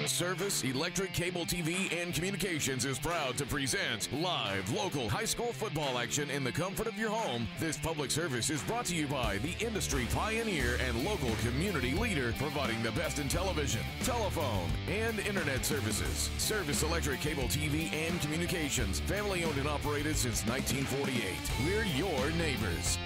Service Electric Cable TV and Communications is proud to present live local high school football action in the comfort of your home. This public service is brought to you by the industry pioneer and local community leader providing the best in television, telephone, and internet services. Service Electric Cable TV and Communications, family owned and operated since 1948. We're your neighbors.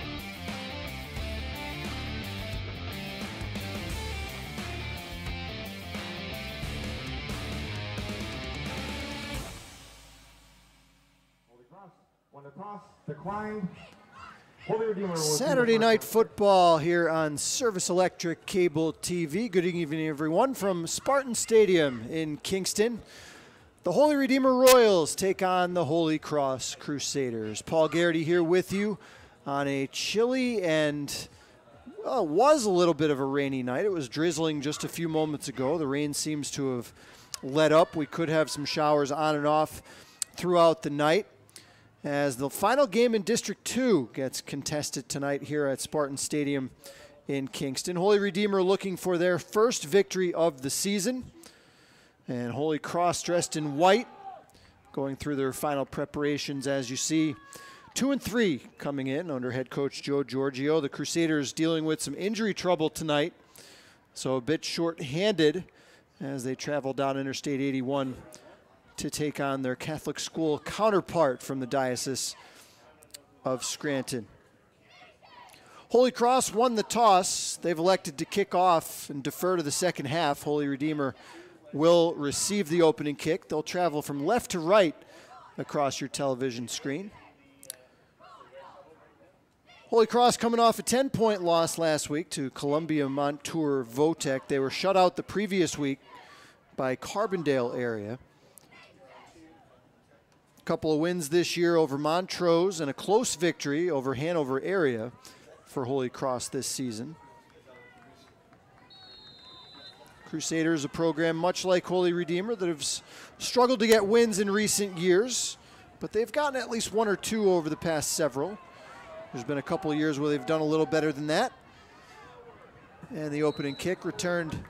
When the toss declined, Saturday night football here on Service Electric Cable TV. Good evening, everyone, from Spartan Stadium in Kingston. The Holy Redeemer Royals take on the Holy Cross Crusaders. Paul Garrity here with you on a chilly and, well, it was a little bit of a rainy night. It was drizzling just a few moments ago. The rain seems to have let up. We could have some showers on and off throughout the night, as the final game in District 2 gets contested tonight here at Spartan Stadium in Kingston. Holy Redeemer looking for their first victory of the season. And Holy Cross dressed in white, going through their final preparations as you see. 2-3 coming in under head coach Joe Giglio. The Crusaders dealing with some injury trouble tonight, so a bit short-handed as they travel down Interstate 81 to take on their Catholic school counterpart from the Diocese of Scranton. Holy Cross won the toss. They've elected to kick off and defer to the second half. Holy Redeemer will receive the opening kick. They'll travel from left to right across your television screen. Holy Cross coming off a 10-point loss last week to Columbia Montour Votech. They were shut out the previous week by Carbondale area. Couple of wins this year over Montrose and a close victory over Hanover area for Holy Cross this season. Crusaders, a program much like Holy Redeemer that have struggled to get wins in recent years, but they've gotten at least one or two over the past several. There's been a couple of years where they've done a little better than that. And the opening kick returned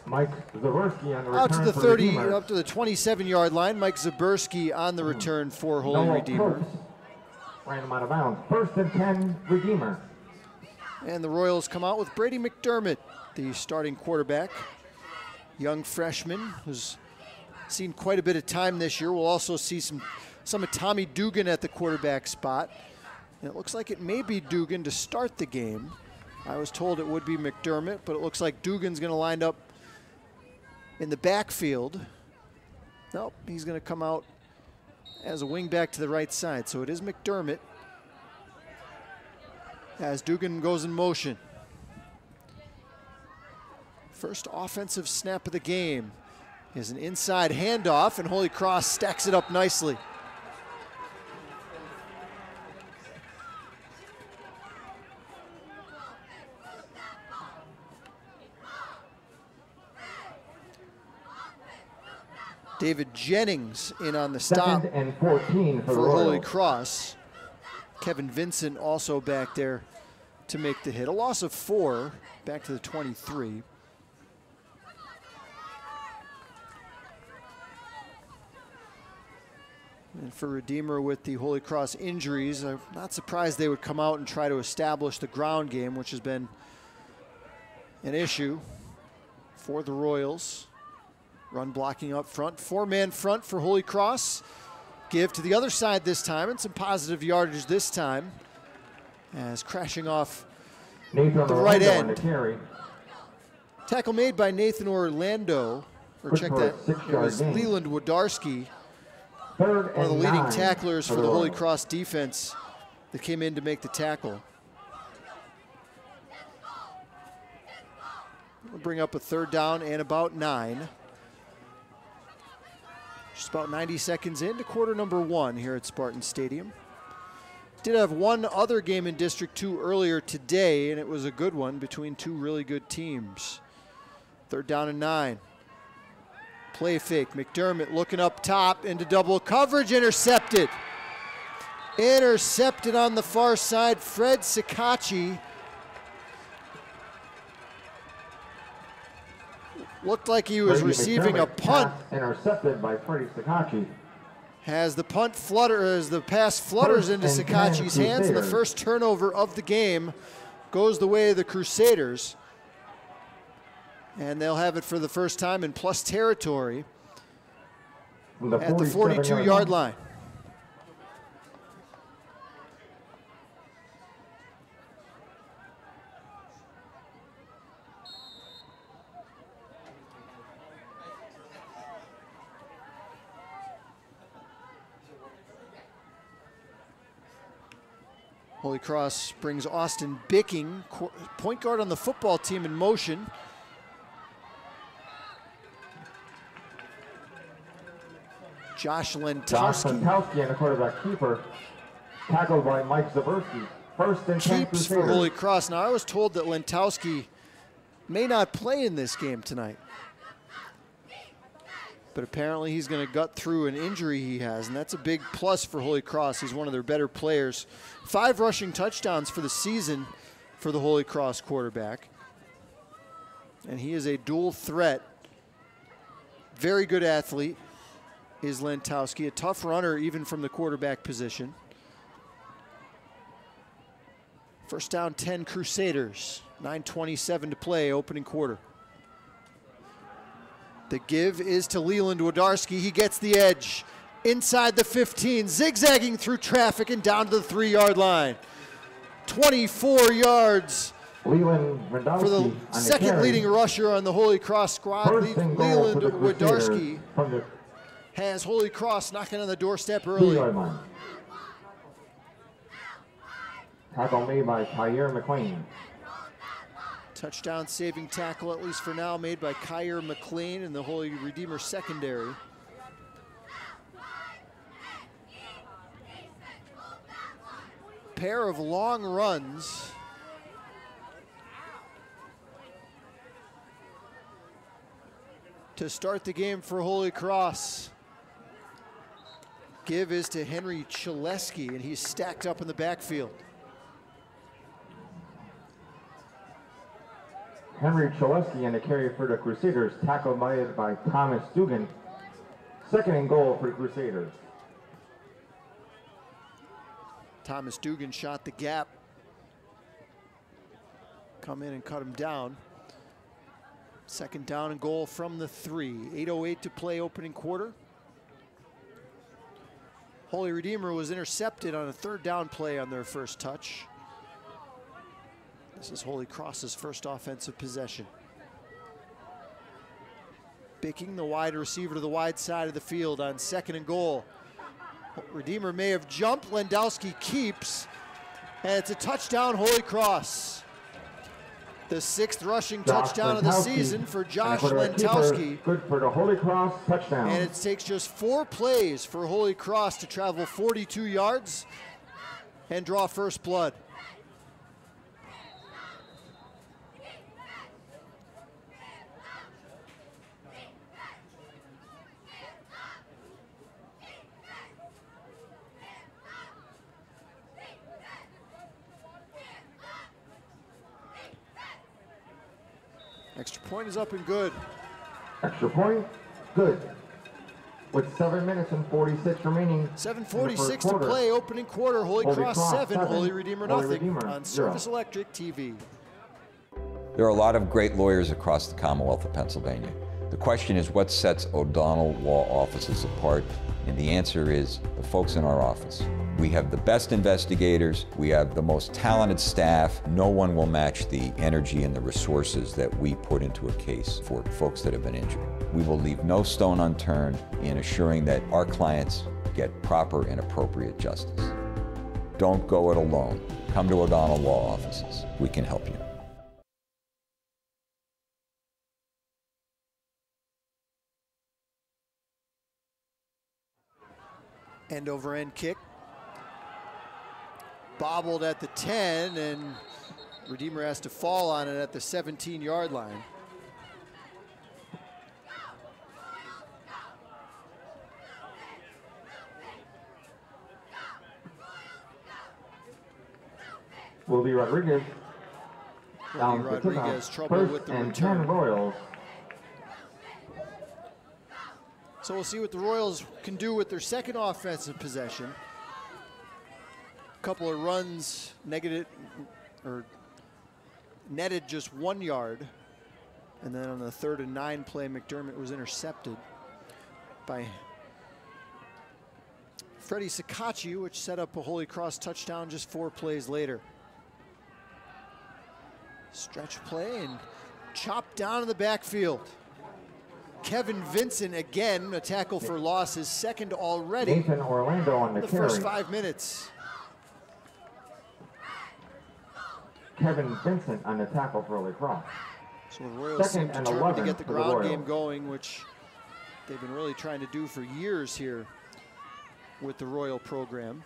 Mike Zaberski on the out to return the for 30, Redeemer. up to the 27-yard line. Mike Zaberski on the return for Holy Noah Redeemer. Kurtz ran him out of bounds. 1st and 10, Redeemer. And the Royals come out with Brady McDermott, the starting quarterback. Young freshman who's seen quite a bit of time this year. We'll also see some of Tommy Dugan at the quarterback spot. And it looks like it may be Dugan to start the game. I was told it would be McDermott, but it looks like Dugan's going to line up in the backfield. Nope, he's going to come out as a wing back to the right side. So it is McDermott as Dugan goes in motion. First offensive snap of the game is an inside handoff, and Holy Cross stacks it up nicely. David Jennings in on the stop 2nd and 14 for Holy Royals. Cross. Kevin Vincent also back there to make the hit. A loss of 4, back to the 23. And for Redeemer with the Holy Cross injuries, I'm not surprised they would come out and try to establish the ground game, which has been an issue for the Royals. Run blocking up front, 4-man front for Holy Cross. Give to the other side this time, and some positive yardage this time, as crashing off Nathan the right Orlando on end. the carry. Tackle made by Nathan Orlando, or Good check for a that, it 6-yard was gain. Leland Wodarski, 3rd one of the and leading 9 tacklers for the Holy Royals. Cross defense that came in to make the tackle. We'll bring up a 3rd down and about 9. Just about 90 seconds into quarter number 1 here at Spartan Stadium. Did have one other game in District 2 earlier today, and it was a good one between two really good teams. 3rd down and 9. Play fake, McDermott looking up top into double coverage, intercepted. Intercepted on the far side, Fred Sikachi looked like he was receiving a punt. Intercepted by Freddie Sakachi. As the pass flutters into Sakachi's hands, and the first turnover of the game goes the way of the Crusaders. And they'll have it for the first time in plus territory at the 42-yard line. Holy Cross brings Austin Bicking, point guard on the football team, in motion. Josh Lentowski and the quarterback keeper, tackled by Mike Zaberski. First and 10 keeps for Holy Cross. Now, I was told that Lentowski may not play in this game tonight, but apparently he's going to gut through an injury he has, and that's a big plus for Holy Cross. He's one of their better players. 5 rushing touchdowns for the season for the Holy Cross quarterback, and he is a dual threat. Very good athlete is Lentowski, a tough runner even from the quarterback position. First down, 10 Crusaders, 9:27 to play, opening quarter. The give is to Leland Wodarski. He gets the edge inside the 15, zigzagging through traffic and down to the 3-yard line. 24 yards for the second leading rusher on the Holy Cross squad. Leland Wodarski has Holy Cross knocking on the doorstep early. Tackle made by Kyer McLean. Touchdown saving tackle, at least for now, made by Kyer McLean in the Holy Redeemer secondary. Pair of long runs. To start the game for Holy Cross. Give is to Henry Chaleski, and he's stacked up in the backfield. Henry Chaleski and the carry for the Crusaders, tackled by Thomas Dugan. Second and goal for the Crusaders. Thomas Dugan shot the gap. Come in and cut him down. Second down and goal from the 3. 8:08 to play, opening quarter. Holy Redeemer was intercepted on a third down play on their first touch. This is Holy Cross's first offensive possession. Bicking, the wide receiver, to the wide side of the field on second and goal. Redeemer may have jumped. Lendowski keeps, and it's a touchdown, Holy Cross. The 6th rushing touchdown of the season for Josh Lentowski. Good for the Holy Cross touchdown. And it takes just 4 plays for Holy Cross to travel 42 yards and draw first blood. Extra point is up and good. Extra point, good. With 7 minutes and 46 remaining. 7:46 to play, opening quarter. Holy Cross 7, Holy Redeemer nothing on Service Electric TV. There are a lot of great lawyers across the Commonwealth of Pennsylvania. The question is, what sets O'Donnell Law Offices apart? And the answer is the folks in our office. We have the best investigators, we have the most talented staff. No one will match the energy and the resources that we put into a case for folks that have been injured. We will leave no stone unturned in assuring that our clients get proper and appropriate justice. Don't go it alone. Come to O'Donnell Law Offices. We can help you. End over end kick. Bobbled at the 10, and Redeemer has to fall on it at the 17-yard line. Will be Rodriguez. Rodriguez trouble with the return. Royals. So we'll see what the Royals can do with their second offensive possession. A couple of runs negative or netted just 1 yard. And then on the 3rd and 9 play, McDermott was intercepted by Freddie Sakachi, which set up a Holy Cross touchdown just 4 plays later. Stretch play and chopped down in the backfield. Kevin Vincent again, a tackle for loss, his second already. Nathan Orlando on the the carry. first 5 minutes. Kevin Vincent on the tackle for Holy Cross. So the Royals seem Second and determined to 11 get the for the ground Royals. game going, which they've been really trying to do for years here with the Royal program.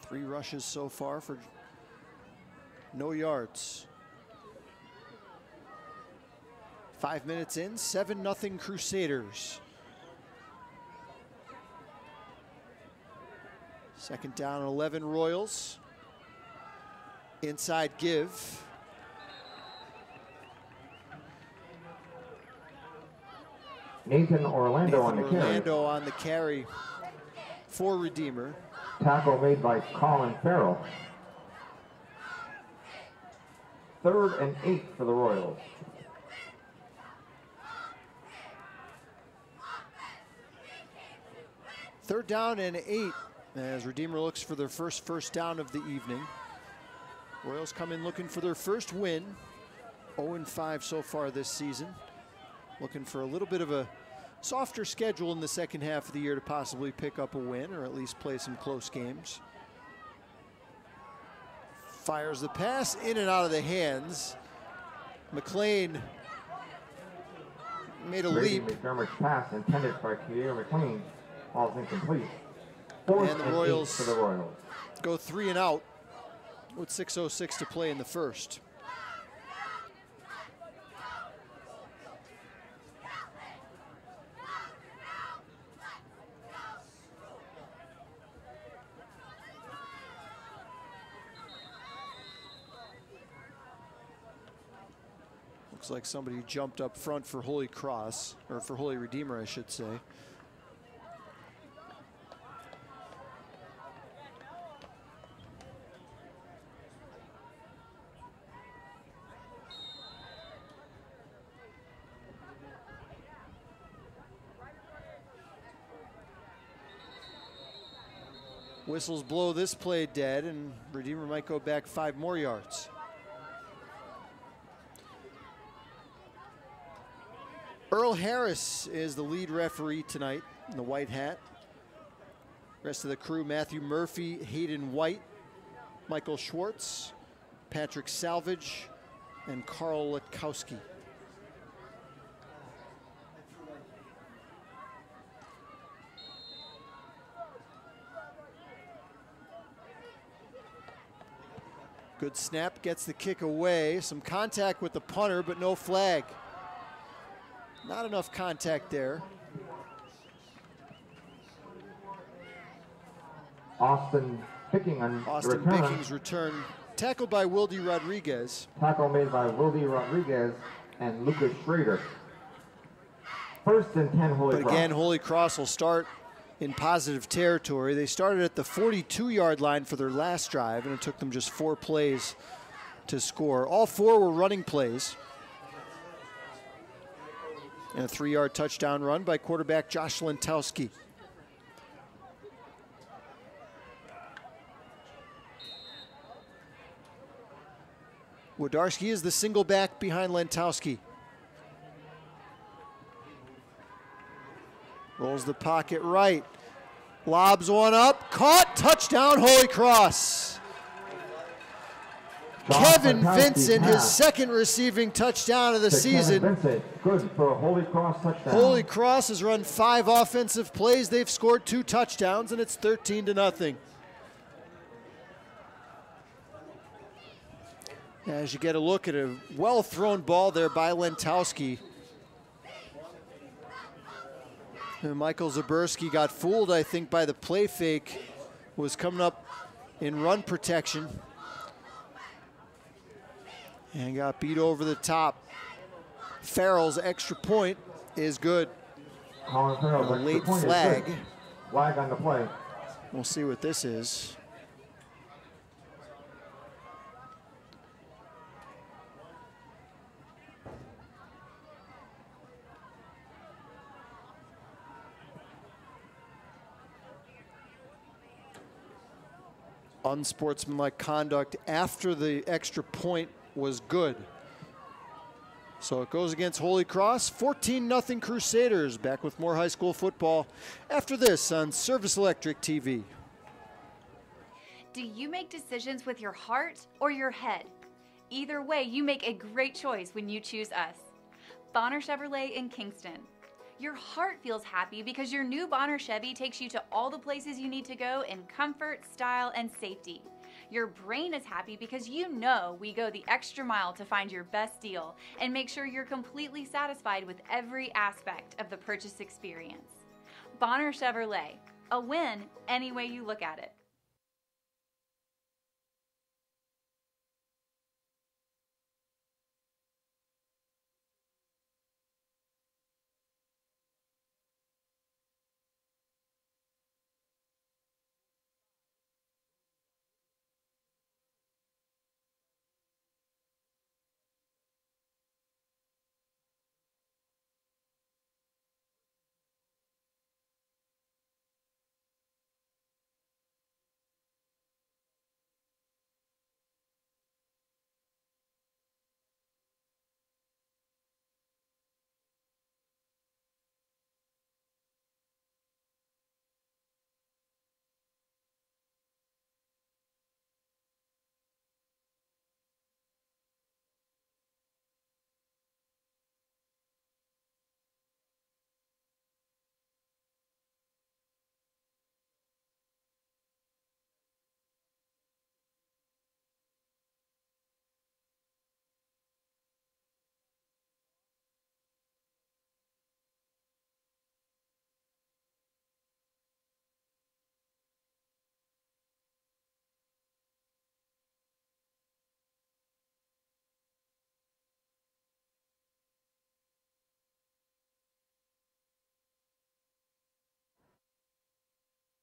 3 rushes so far for no yards. 5 minutes in, 7-0 Crusaders. Second down and 11 Royals. Inside give. Nathan Orlando on the carry. Orlando on the carry for Redeemer. Tackle made by Colin Farrell. 3rd and 8 for the Royals. Third down and 8 as Redeemer looks for their first down of the evening. Royals come in looking for their first win. 0-5 so far this season. Looking for a little bit of a softer schedule in the second half of the year to possibly pick up a win or at least play some close games. Fires the pass in and out of the hands. McLean made a Brady leap. McDermott's pass intended by Keir McLean falls incomplete. 4th And the and 8 Royals for the Royals. go 3 and out with 6:06 to play in the first. Looks like somebody jumped up front for Holy Cross, or for Holy Redeemer, I should say. Whistles blow this play dead, and Redeemer might go back 5 more yards. Earl Harris is the lead referee tonight in the white hat. Rest of the crew: Matthew Murphy, Hayden White, Michael Schwartz, Patrick Salvage, and Carl Litkowski. Good snap, gets the kick away. Some contact with the punter, but no flag. Not enough contact there. Austin Picking on Austin return. Bicking's return. Tackled by Wildy Rodriguez. Tackle made by Wildy Rodriguez and Lucas Schrader. 1st and 10 Holy But Cross. again, Holy Cross will start in positive territory. They started at the 42-yard line for their last drive, and it took them just 4 plays to score. All 4 were running plays. And a 3-yard touchdown run by quarterback Josh Lentowski. Wodarski is the single back behind Lentowski. Rolls the pocket right. Lobs one up. Caught. Touchdown, Holy Cross. Kevin Vincent, his second receiving touchdown of the season. Kevin Vincent, good for a Holy Cross touchdown. Holy Cross has run 5 offensive plays. They've scored 2 touchdowns, and it's 13-0. As you get a look at a well-thrown ball there by Lentowski. And Michael Zaberski got fooled, I think, by the play fake. Was coming up in run protection. And got beat over the top. Farrell's extra point is good. Colin Farrell's A extra late point is flag. good. Flag on the play. We'll see what this is. Unsportsmanlike conduct after the extra point was good. So it goes against Holy Cross. 14-0 Crusaders. Back with more high school football after this on Service Electric TV. Do you make decisions with your heart or your head? Either way, you make a great choice when you choose us. Bonner Chevrolet in Kingston. Your heart feels happy because your new Bonner Chevy takes you to all the places you need to go in comfort, style, and safety. Your brain is happy because you know we go the extra mile to find your best deal and make sure you're completely satisfied with every aspect of the purchase experience. Bonner Chevrolet, a win any way you look at it.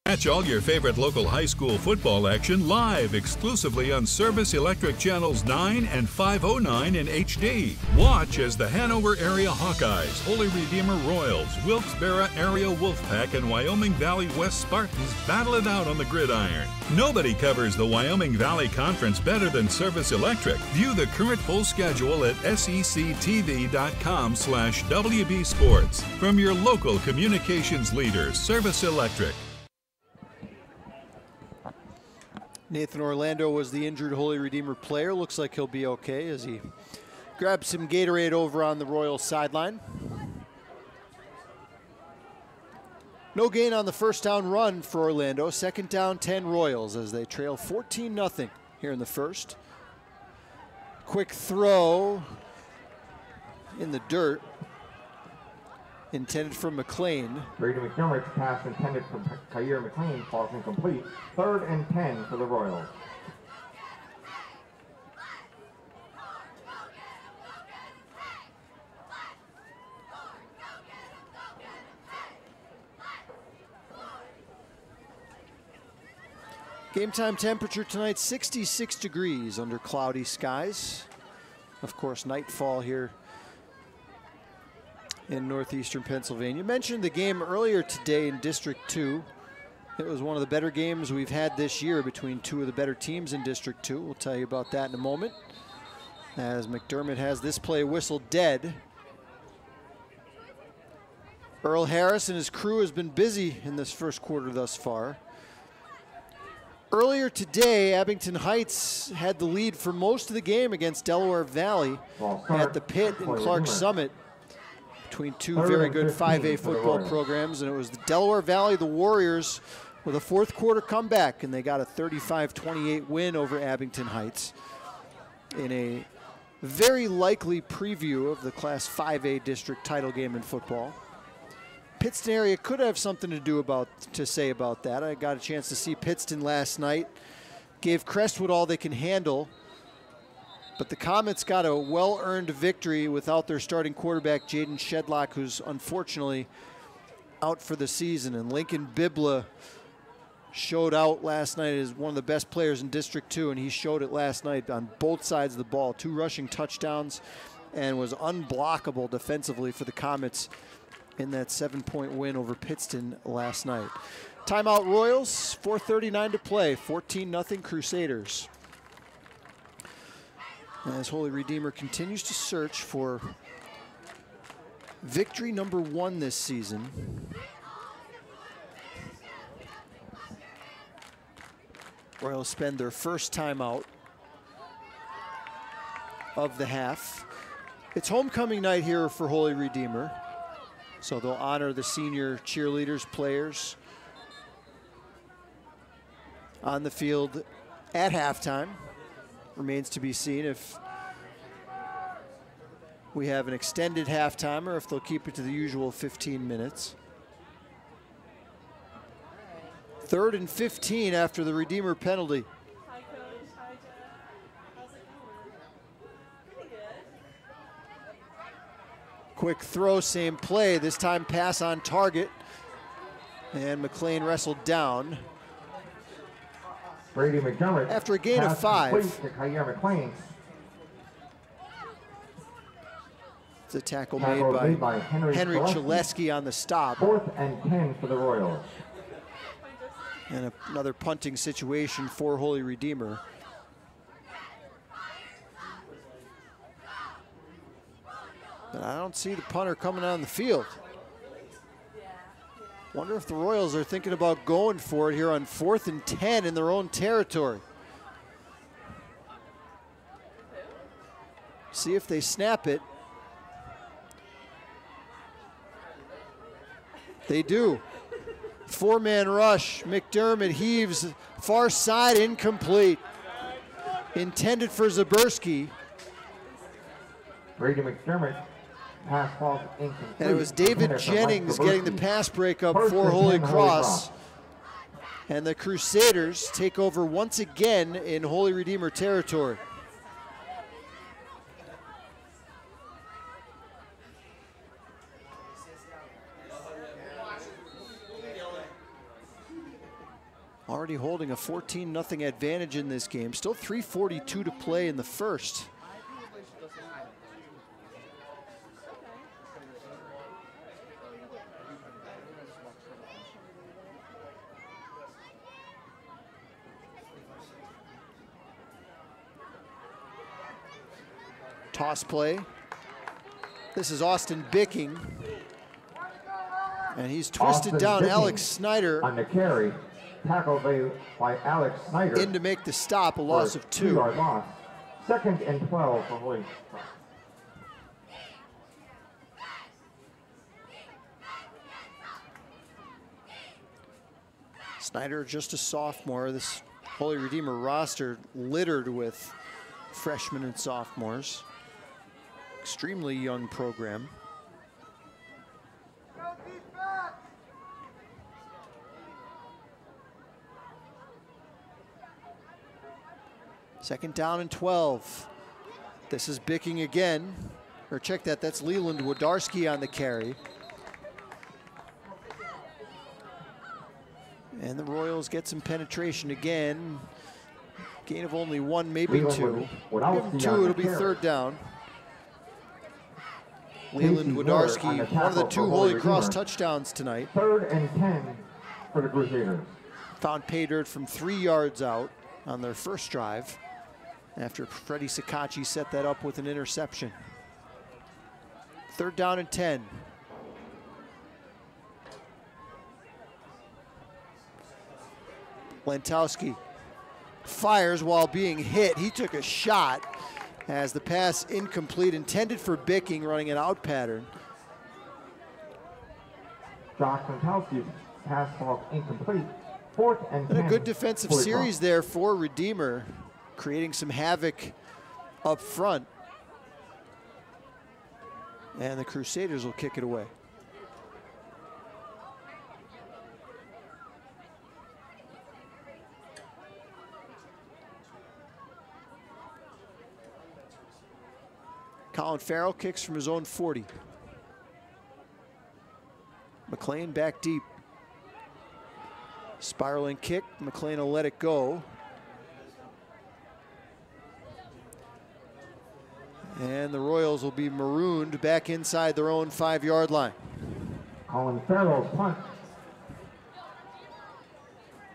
Catch all your favorite local high school football action live exclusively on Service Electric Channels 9 and 509 in HD. Watch as the Hanover Area Hawkeyes, Holy Redeemer Royals, Wilkes-Barre Area Wolfpack, and Wyoming Valley West Spartans battle it out on the gridiron. Nobody covers the Wyoming Valley Conference better than Service Electric. View the current full schedule at sectv.com/WB Sports. From your local communications leader, Service Electric. Nathan Orlando was the injured Holy Redeemer player. Looks like he'll be okay as he grabs some Gatorade over on the Royal sideline. No gain on the first down run for Orlando. Second down, 10 Royals as they trail 14-0 here in the first. Quick throw in the dirt. Intended for McLean. Brady McDermott's pass intended for Kyer McLean falls incomplete. 3rd and 10 for the Royals. Game time temperature tonight, 66 degrees under cloudy skies. Of course, nightfall here in northeastern Pennsylvania. Mentioned the game earlier today in District 2. It was one of the better games we've had this year between two of the better teams in District 2. We'll tell you about that in a moment. As McDermott has this play whistled dead. Earl Harris and his crew has been busy in this first quarter thus far. Earlier today, Abington Heights had the lead for most of the game against Delaware Valley at the Pit in Clark Summit. Between two very good 5A football programs, and it was the Delaware Valley, the Warriors, with a fourth quarter comeback, and they got a 35-28 win over Abington Heights in a very likely preview of the Class 5A district title game in football. Pittston area could have something to say about that. I got a chance to see Pittston last night. Gave Crestwood all they can handle. But the Comets got a well-earned victory without their starting quarterback, Jaden Shedlock, who's unfortunately out for the season. And Lincoln Bibla showed out last night as one of the best players in District 2, and he showed it last night on both sides of the ball. 2 rushing touchdowns and was unblockable defensively for the Comets in that 7-point win over Pittston last night. Timeout Royals, 4:39 to play, 14-0 Crusaders. As Holy Redeemer continues to search for victory number 1 this season. Royals spend their first timeout of the half. It's homecoming night here for Holy Redeemer, so they'll honor the senior cheerleaders, players on the field at halftime. Remains to be seen if we have an extended halftime or if they'll keep it to the usual 15 minutes. 3rd and 15 after the Redeemer penalty. Hi, Coach. Hi, Jeff. How's it going? Pretty good. Quick throw, same play. This time pass on target. And McLean wrestled down. Brady McDermott. After a gain of 5. To Kyer McLean. It's a tackle made by Henry Chaleski on the stop. 4th and 10 for the Royals. And another punting situation for Holy Redeemer. But I don't see the punter coming on the field. Wonder if the Royals are thinking about going for it here on 4th and 10 in their own territory. See if they snap it. They do. 4-man rush. McDermott heaves far side, incomplete. Intended for Zaberski. Brady McDermott. Pass falls incomplete. And it was David Jennings getting the pass breakup for Holy Cross. And the Crusaders take over once again in Holy Redeemer territory. Already holding a 14-0 advantage in this game. Still 3:42 to play in the first. Toss play. This is Austin Bicking. And he's twisted down Bicking Alex Snyder. On the carry. Tackled by Alex Snyder. In to make the stop, a loss of 2. 2-yard loss. 2nd and 12 for Holy Cross. Snyder just a sophomore. This Holy Redeemer roster littered with freshmen and sophomores. Extremely young program. Second down and 12. This is Bicking again. Or check that, that's Leland Wodarski on the carry. And the Royals get some penetration again. Gain of only 1, maybe 2. Give them 2, it'll be 3rd down. Leland Wodarski, one of the 2 Holy Cross touchdowns tonight. 3rd and 10 for the Crusaders. Found pay dirt from 3 yards out on their first drive after Freddie Sakachi set that up with an interception. 3rd down and 10. Lentowski fires while being hit. He took a shot as the pass incomplete, intended for Bicking, running an out pattern. Josh Lentowski's pass falls incomplete. 4th and 10. And a good defensive series there for Redeemer, creating some havoc up front. And the Crusaders will kick it away. Colin Farrell kicks from his own 40. McLean back deep. Spiraling kick, McLean will let it go. And the Royals will be marooned back inside their own 5-yard line. Colin Farrell's punt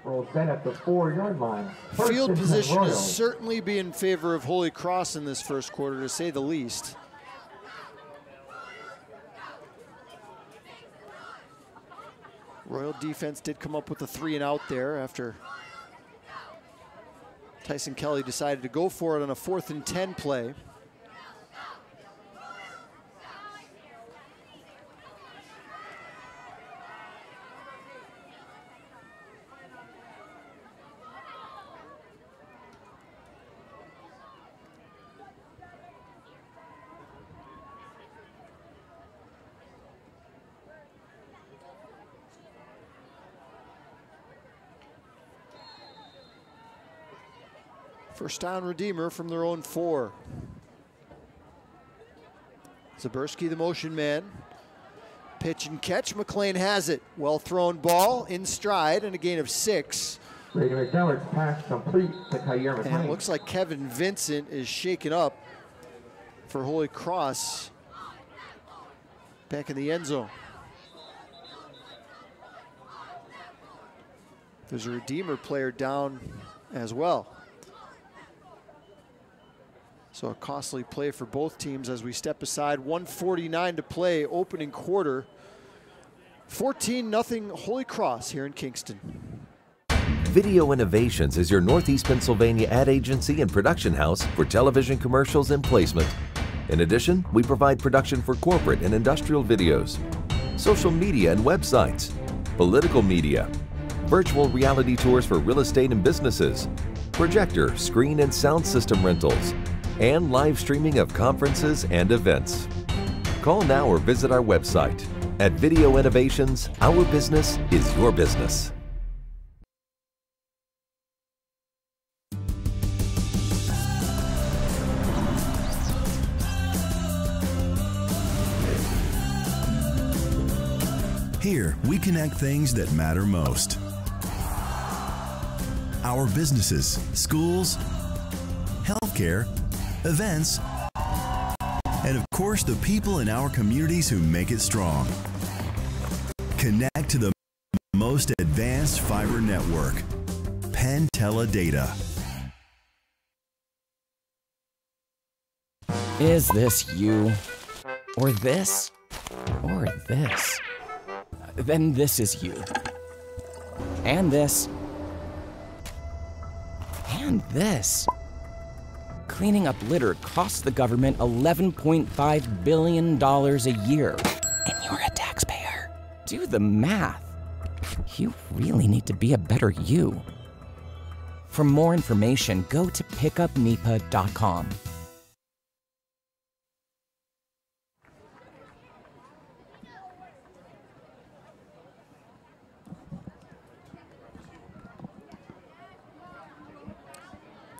rolls then at the 4-yard line. Field position is certainly be in favor of Holy Cross in this first quarter, to say the least. Royal defense did come up with a 3-and-out there after Tyson Kelly decided to go for it on a 4th and 10 play. First down Redeemer from their own 4. Zaberski the motion man. Pitch and catch, McLean has it. Well thrown ball in stride and a gain of 6. Brady McDowell's pass complete to Kyer McLean. And it looks like Kevin Vincent is shaken up for Holy Cross back in the end zone. There's a Redeemer player down as well. So a costly play for both teams as we step aside. 1:49 to play, opening quarter. 14-0 Holy Cross here in Kingston. Video Innovations is your Northeast Pennsylvania ad agency and production house for television commercials and placement. In addition, we provide production for corporate and industrial videos, social media and websites, political media, virtual reality tours for real estate and businesses, projector, screen and sound system rentals, and live streaming of conferences and events. Call now or visit our website. At Video Innovations, our business is your business. Here, we connect things that matter most. Our businesses, schools, healthcare, events, and of course the people in our communities who make it strong. Connect to the most advanced fiber network, Penn Teledata. Is this you? Or this? Or this? Then this is you. And this. And this. Cleaning up litter costs the government $11.5 billion a year. And you're a taxpayer. Do the math. You really need to be a better you. For more information, go to pickupnipa.com.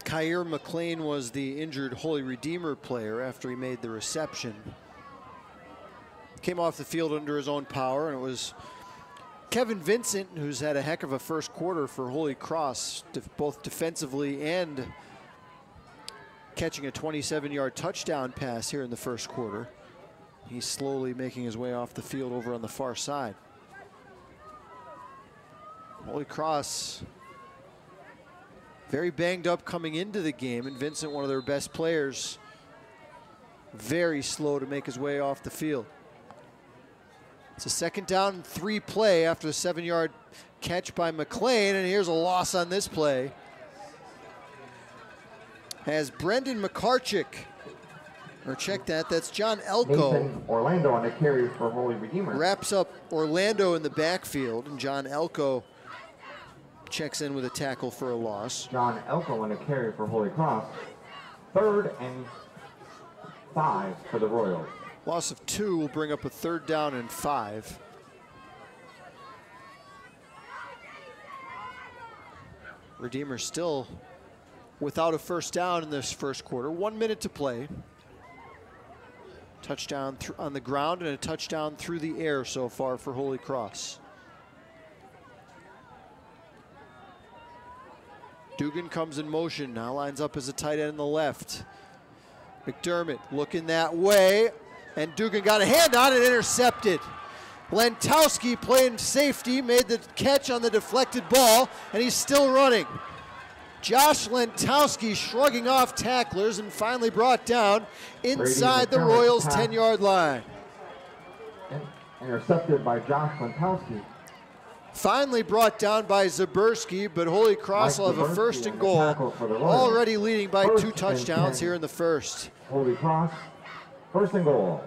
Kyer McLean was the injured Holy Redeemer player after he made the reception. Came off the field under his own power, and it was Kevin Vincent, who's had a heck of a first quarter for Holy Cross, both defensively and catching a 27-yard touchdown pass here in the first quarter. He's slowly making his way off the field over on the far side. Holy Cross very banged up coming into the game, and Vincent, one of their best players, very slow to make his way off the field. It's a 2nd down and 3 play after the 7-yard catch by McLean, and here's a loss on this play. As Brendan McCarchick, or check that, that's John Elko. Nathan Orlando on the carry for Holy Redeemer. Wraps up Orlando in the backfield, and John Elko checks in with a tackle for a loss. John Elko on the carry for Holy Cross. 3rd and 5 for the Royals. Loss of 2 will bring up a 3rd down and 5. Redeemer still without a first down in this first quarter. 1 minute to play. Touchdown on the ground and a touchdown through the air so far for Holy Cross. Dugan comes in motion, now lines up as a tight end on the left. McDermott looking that way, and Dugan got a hand on it, intercepted. Lentowski playing safety, made the catch on the deflected ball, and he's still running. Josh Lentowski shrugging off tacklers and finally brought down inside the Royals' 10-yard line. Intercepted by Josh Lentowski. Finally brought down by Zaberski, but Holy Cross will have a first and goal, already leading by 2 touchdowns here in the first. Holy Cross, first and goal.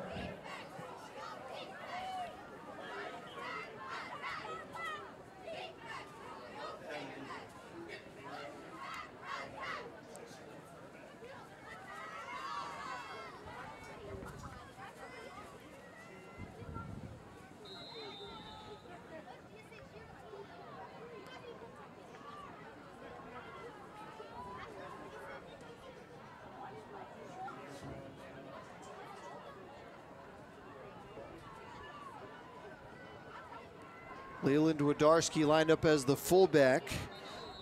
Leland Wodarski lined up as the fullback.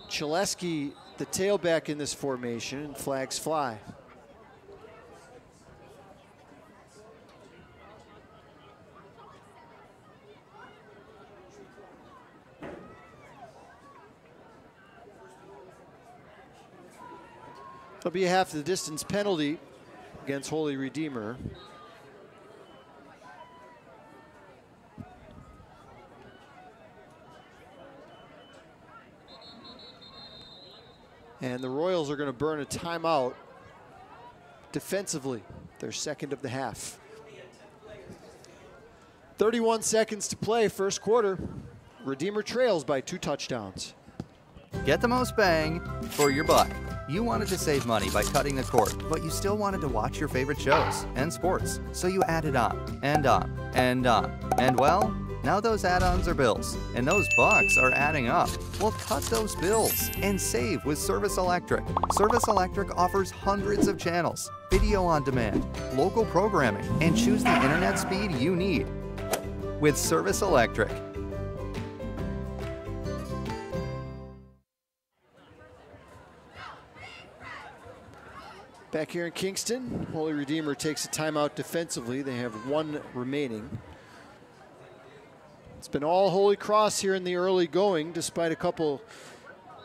Chalesky, the tailback in this formation, and flags fly. There'll be a half the distance penalty against Holy Redeemer. And the Royals are going to burn a timeout defensively, their second of the half. 31 seconds to play, first quarter. Redeemer trails by 2 touchdowns. Get the most bang for your buck. You wanted to save money by cutting the cord, but you still wanted to watch your favorite shows and sports. So you added on and on and on. And well, now those add-ons are bills, and those bucks are adding up. Well, cut those bills and save with Service Electric. Service Electric offers hundreds of channels, video on demand, local programming, and choose the internet speed you need with Service Electric. Back here in Kingston, Holy Redeemer takes a timeout defensively. They have 1 remaining. It's been all Holy Cross here in the early going, despite a couple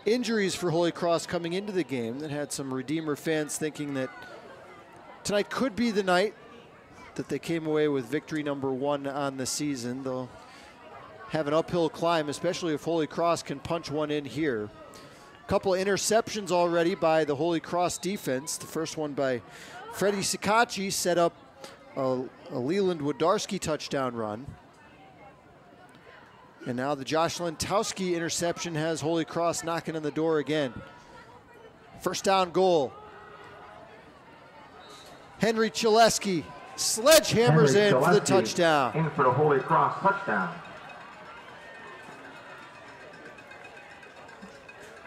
injuries for Holy Cross coming into the game that had some Redeemer fans thinking that tonight could be the night that they came away with victory number 1 on the season. They'll have an uphill climb, especially if Holy Cross can punch one in here. A couple of interceptions already by the Holy Cross defense. The first one by Freddie Sikachi set up a Leland Wodarski touchdown run. And now the Josh Lentowski interception has Holy Cross knocking on the door again. First down goal. Henry Chalesky sledgehammers in for the touchdown. In for the Holy Cross touchdown.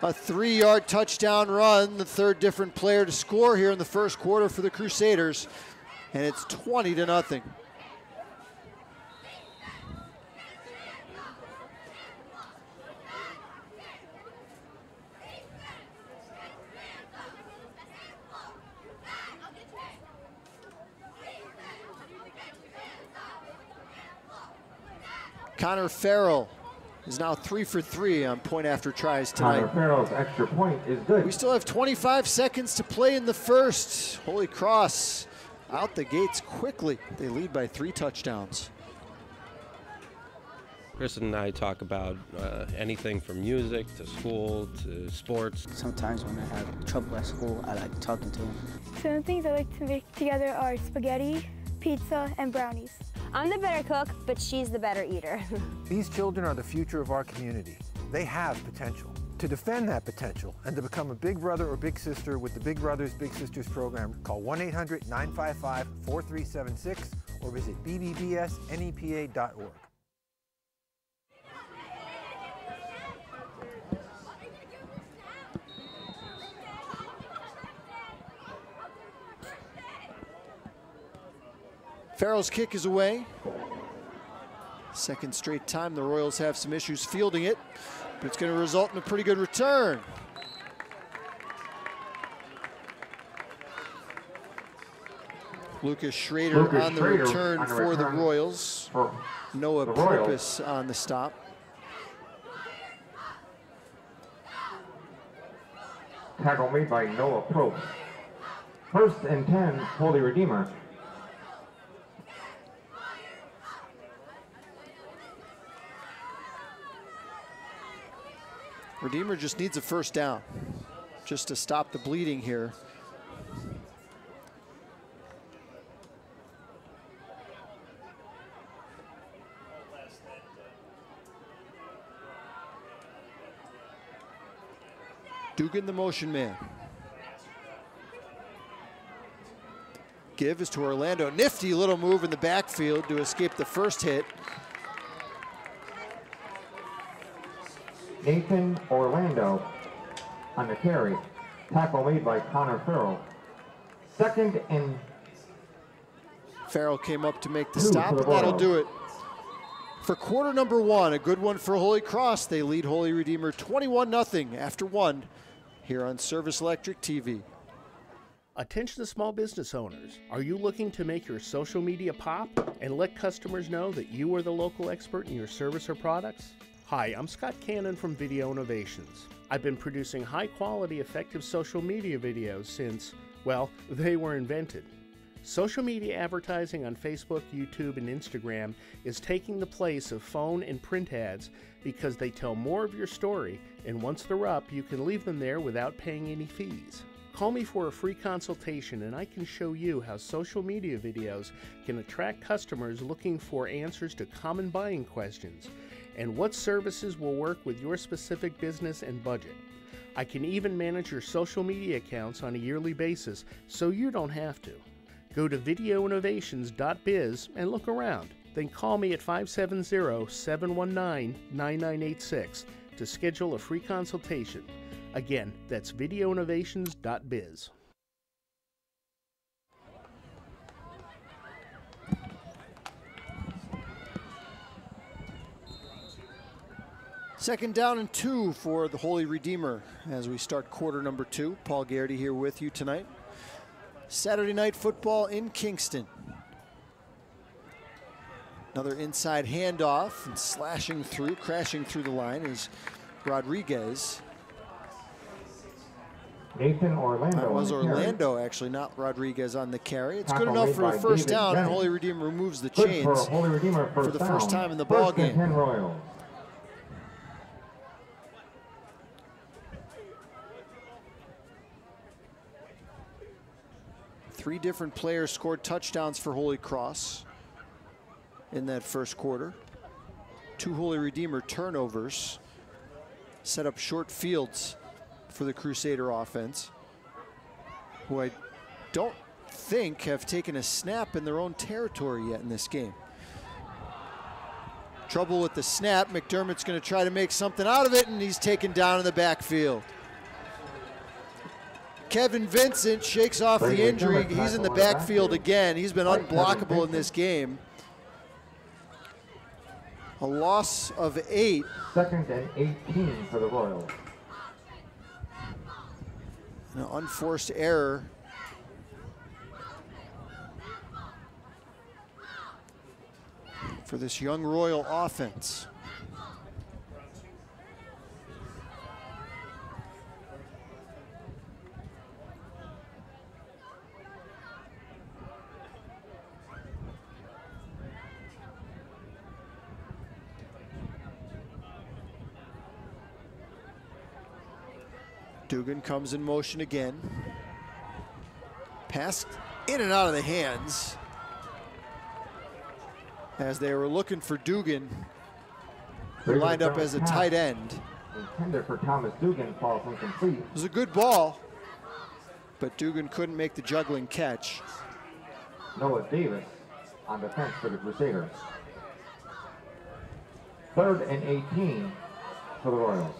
A 3-yard touchdown run, the 3rd different player to score here in the first quarter for the Crusaders. And it's 20-0. Connor Farrell is now 3 for 3 on point after tries tonight. Connor Farrell's extra point is good. We still have 25 seconds to play in the first. Holy Cross out the gates quickly. They lead by 3 touchdowns. Chris and I talk about anything from music to school to sports. Sometimes when I have trouble at school, I like talking to him. Some of the things I like to make together are spaghetti, pizza, and brownies. I'm the better cook, but she's the better eater. These children are the future of our community. They have potential. To defend that potential and to become a big brother or big sister with the Big Brothers Big Sisters program, call 1-800-955-4376 or visit bbbsnepa.org. Farrell's kick is away. Second straight time the Royals have some issues fielding it, but it's going to result in a pretty good return. Lucas Schrader on the return for the Royals. Noah Purpose on the stop. Tackle made by Noah Probst. 1st and 10, Holy Redeemer. Redeemer just needs a first down just to stop the bleeding here. Dugan, the motion man. Give is to Orlando. Nifty little move in the backfield to escape the first hit. Nathan Orlando on the carry. Tackle made by Connor Farrell. 2nd and... Farrell came up to make the stop, and that'll do it. For quarter number 1, a good one for Holy Cross. They lead Holy Redeemer 21-0 after 1 here on Service Electric TV. Attention to small business owners. Are you looking to make your social media pop and let customers know that you are the local expert in your service or products? Hi, I'm Scott Cannon from Video Innovations. I've been producing high-quality, effective social media videos since, well, they were invented. Social media advertising on Facebook, YouTube, and Instagram is taking the place of phone and print ads because they tell more of your story, and once they're up, you can leave them there without paying any fees. Call me for a free consultation and I can show you how social media videos can attract customers looking for answers to common buying questions and what services will work with your specific business and budget. I can even manage your social media accounts on a yearly basis so you don't have to. Go to videoinnovations.biz and look around. Then call me at 570-719-9986 to schedule a free consultation. Again, that's videoinnovations.biz. Second down and 2 for the Holy Redeemer as we start quarter number 2. Paul Garrity here with you tonight. Saturday night football in Kingston. Another inside handoff and slashing through, crashing through the line is Rodriguez. Nathan Orlando. That was Orlando, actually, not Rodriguez on the carry. It's good enough for a first down, and Holy Redeemer removes the chains for the first time in the ball game. 10 Royals. Three different players scored touchdowns for Holy Cross in that first quarter. 2 Holy Redeemer turnovers set up short fields for the Crusader offense, who I don't think have taken a snap in their own territory yet in this game. Trouble with the snap. McDermott's going to try to make something out of it, and he's taken down in the backfield. Kevin Vincent shakes off the injury. He's in the backfield again. He's been unblockable in this game. A loss of 8. 2nd and 18 for the Royals. An unforced error. For this young Royal offense. Dugan comes in motion again. Pass in and out of the hands. As they were looking for Dugan, who lined up as a tight end. Intended for Thomas Dugan, falls incomplete. It was a good ball, but Dugan couldn't make the juggling catch. Noah Davis on defense for the Crusaders. 3rd and 18 for the Royals.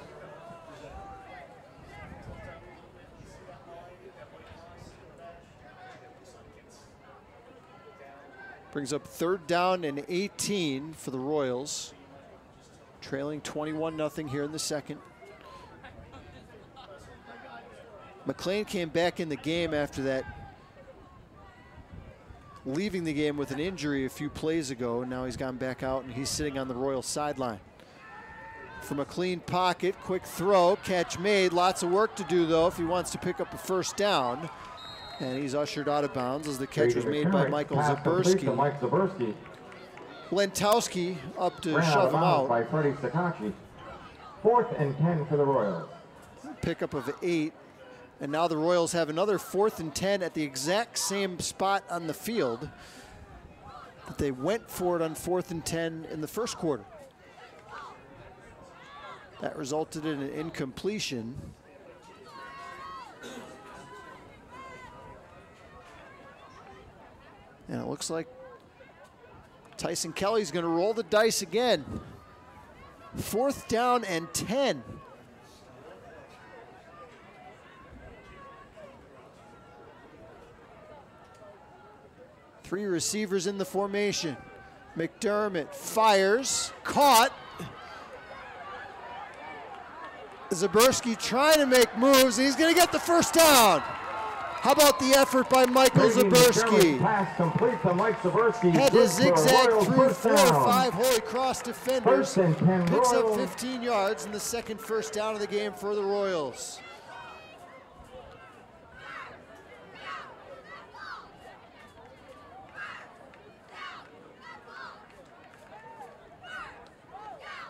Brings up 3rd down and 18 for the Royals. Trailing 21-0 here in the second. McLean came back in the game after that, leaving the game with an injury a few plays ago. Now he's gone back out and he's sitting on the Royals sideline. From a clean pocket, quick throw, catch made. Lots of work to do though if he wants to pick up a 1st down. And he's ushered out of bounds as the catch was made by Michael Zaberski. Lentowski up to shove him out. By Freddie Sakachi. 4th and 10 for the Royals. Pickup of 8. And now the Royals have another 4th and 10 at the exact same spot on the field that they went for it on 4th and 10 in the first quarter. That resulted in an incompletion. And it looks like Tyson Kelly's going to roll the dice again. 4th down and 10. Three receivers in the formation. McDermott fires, caught. Zaberski trying to make moves, and he's going to get the 1st down. How about the effort by Michael Zaberski? Pass complete to Mike Zaberski. Had to zigzag through 4 or 5 Holy Cross defenders. 1st and 10 Picks up Royals. 15 yards and the second 1st down of the game for the Royals.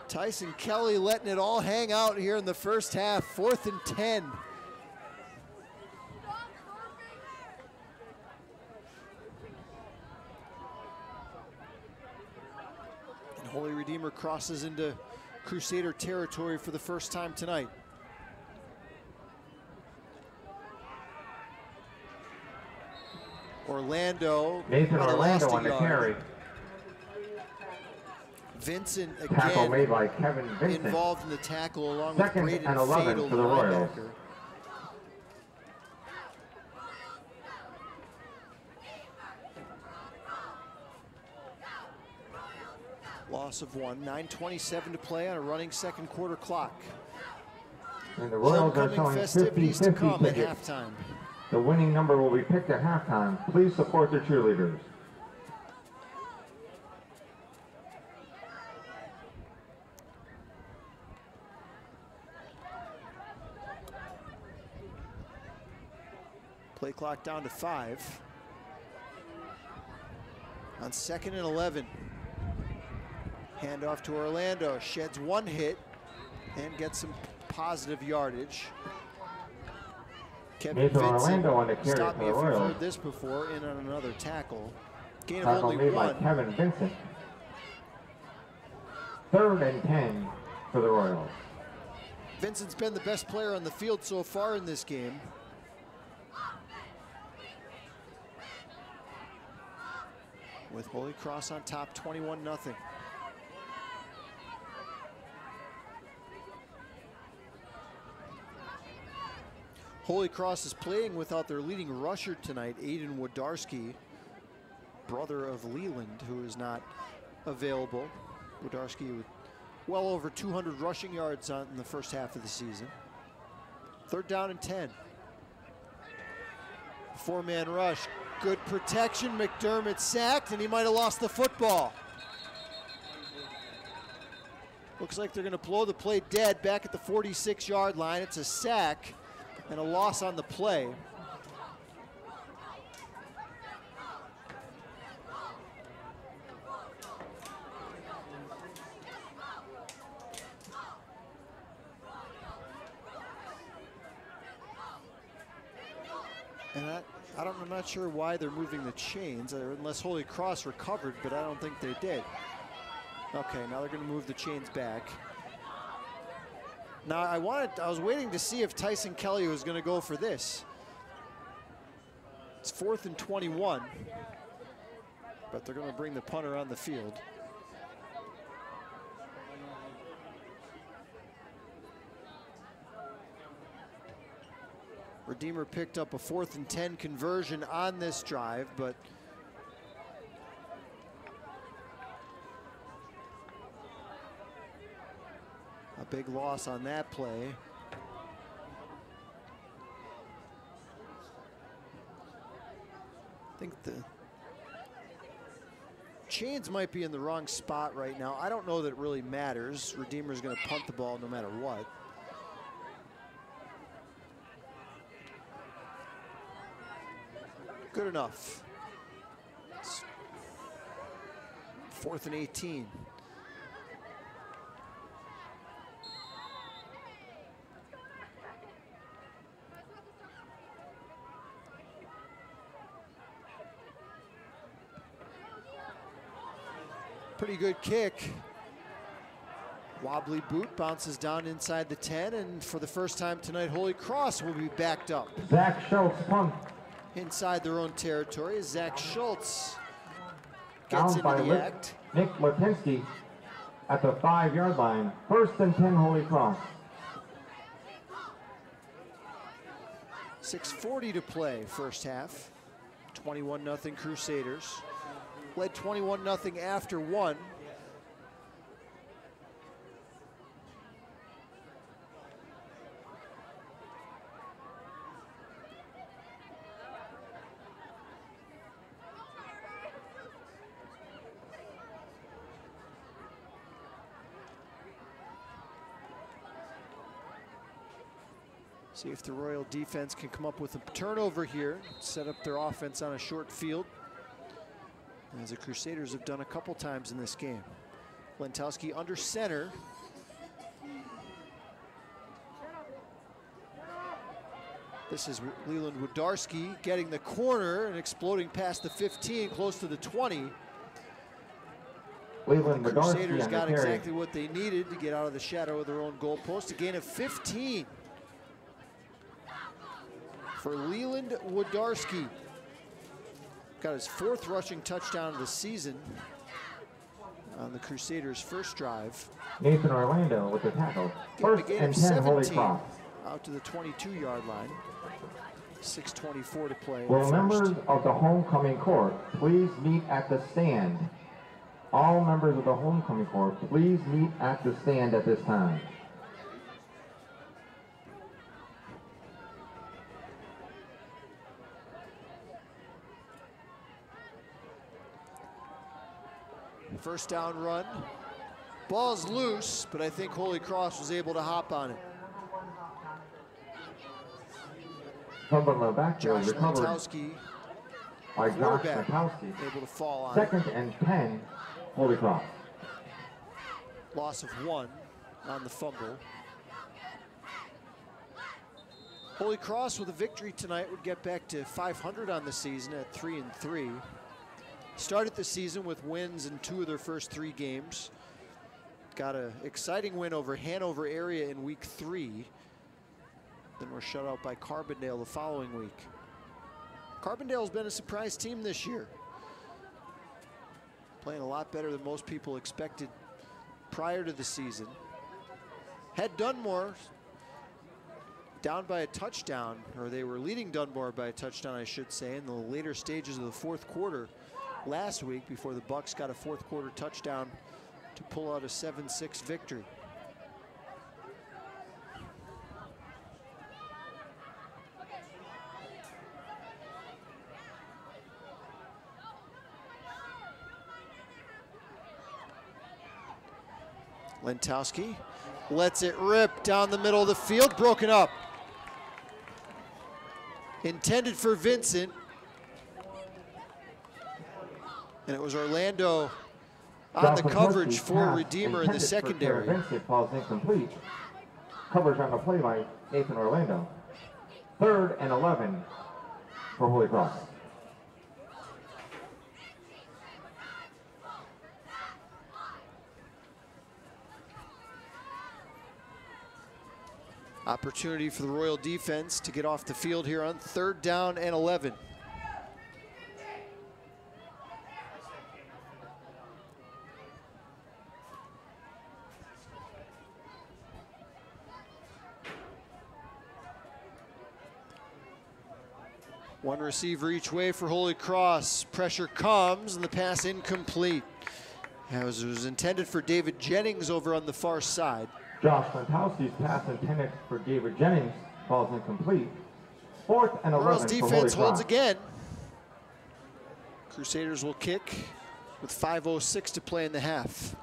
Tyson Kelly letting it all hang out here in the first half. 4th and 10. And Holy Redeemer crosses into Crusader territory for the first time tonight. Nathan Orlando on the carry. Vincent Tackle again made by Kevin Vincent. involved in the tackle along 2nd with Braden and 11 Fatal, for the Royals. linebacker. Loss of 1, 9:27 to play on a running second quarter clock. And the Royals are Homecoming selling festivities to 50-50 come at tickets. halftime. The winning number will be picked at halftime. Please support their cheerleaders. Play clock down to 5. On 2nd and 11. Handoff to Orlando, sheds 1 hit and gets some positive yardage. Kevin Nathan Vincent, Orlando on the carry stop for me the if you've Royals. heard this before, in on another tackle. Gain of Tackle only made by 1. Kevin Vincent. 3rd and 10 for the Royals. Vincent's been the best player on the field so far in this game. With Holy Cross on top, 21-0. Holy Cross is playing without their leading rusher tonight, Aiden Wodarski, brother of Leland, who is not available. Wodarski with well over 200 rushing yards in the first half of the season. 3rd down and 10. 4-man rush. Good protection. McDermott sacked, and he might have lost the football. Looks like they're going to blow the play dead back at the 46-yard line. It's a sack and a loss on the play. And I'm not sure why they're moving the chains, unless Holy Cross recovered, but I don't think they did. Okay, now they're going to move the chains back. Now I was waiting to see if Tyson Kelly was going to go for this. It's 4th and 21, but they're going to bring the punter on the field. Redeemer picked up a 4th and 10 conversion on this drive, but A big loss on that play. I think the chains might be in the wrong spot right now. I don't know that it really matters. Redeemer's going to punt the ball no matter what. Good enough. It's 4th and 18. Pretty good kick. Wobbly boot, bounces down inside the 10, and for the first time tonight, Holy Cross will be backed up. Zach Schultz punt. Inside their own territory as Zach Schultz gets Down by into the act. Nick Lipinski at the 5-yard line. 1st and 10 Holy Cross. 6:40 to play first half. 21-0 Crusaders. Led 21-0 after 1. See if the Royal defense can come up with a turnover here, set up their offense on a short field, as the Crusaders have done a couple times in this game. Lentowski under center. This is Leland Wodarski getting the corner and exploding past the 15, close to the 20. Leland The Wodarski Crusaders on the got carry. exactly what they needed to get out of the shadow of their own goal post. A gain of 15 for Leland Wodarski. Got his 4th rushing touchdown of the season on the Crusaders' first drive. Nathan Orlando with the tackle. Getting a 1st gain and of 10 Holy 17 Cross. out to the 22-yard line. 6:24 to play. Will members of the homecoming court please meet at the stand? All members of the homecoming court, please meet at the stand at this time. First down run. Ball's loose, but I think Holy Cross was able to hop on it. Fumble the backfield Josh recovered Lentowski, by Josh quarterback, Lentowski. able to fall on 2nd and 10 Holy Cross. Loss of 1 on the fumble. Holy Cross with a victory tonight would get back to 500 on the season at 3-3. Started the season with wins in 2 of their first 3 games. Got an exciting win over Hanover area in week 3. Then were shut out by Carbondale the following week. Carbondale's been a surprise team this year. Playing a lot better than most people expected prior to the season. Had Dunmore down by a touchdown, or they were leading Dunmore by a touchdown, I should say, in the later stages of the 4th quarter last week before the Bucks got a 4th quarter touchdown to pull out a 7-6 victory. Lentowski lets it rip down the middle of the field, broken up. Intended for Vincent. And it was Orlando on the coverage for Redeemer in the secondary. Vincent falls incomplete. Coverage on the play by Nathan Orlando. 3rd and 11 for Holy Cross. Opportunity for the Royal defense to get off the field here on 3rd down and 11. One receiver each way for Holy Cross. Pressure comes and the pass incomplete. It was intended for David Jennings over on the far side. Josh Gronkowski's pass intended for David Jennings falls incomplete. 4th and 11 Royals for defense Holy holds Cross. again. Crusaders will kick with 5:06 to play in the half.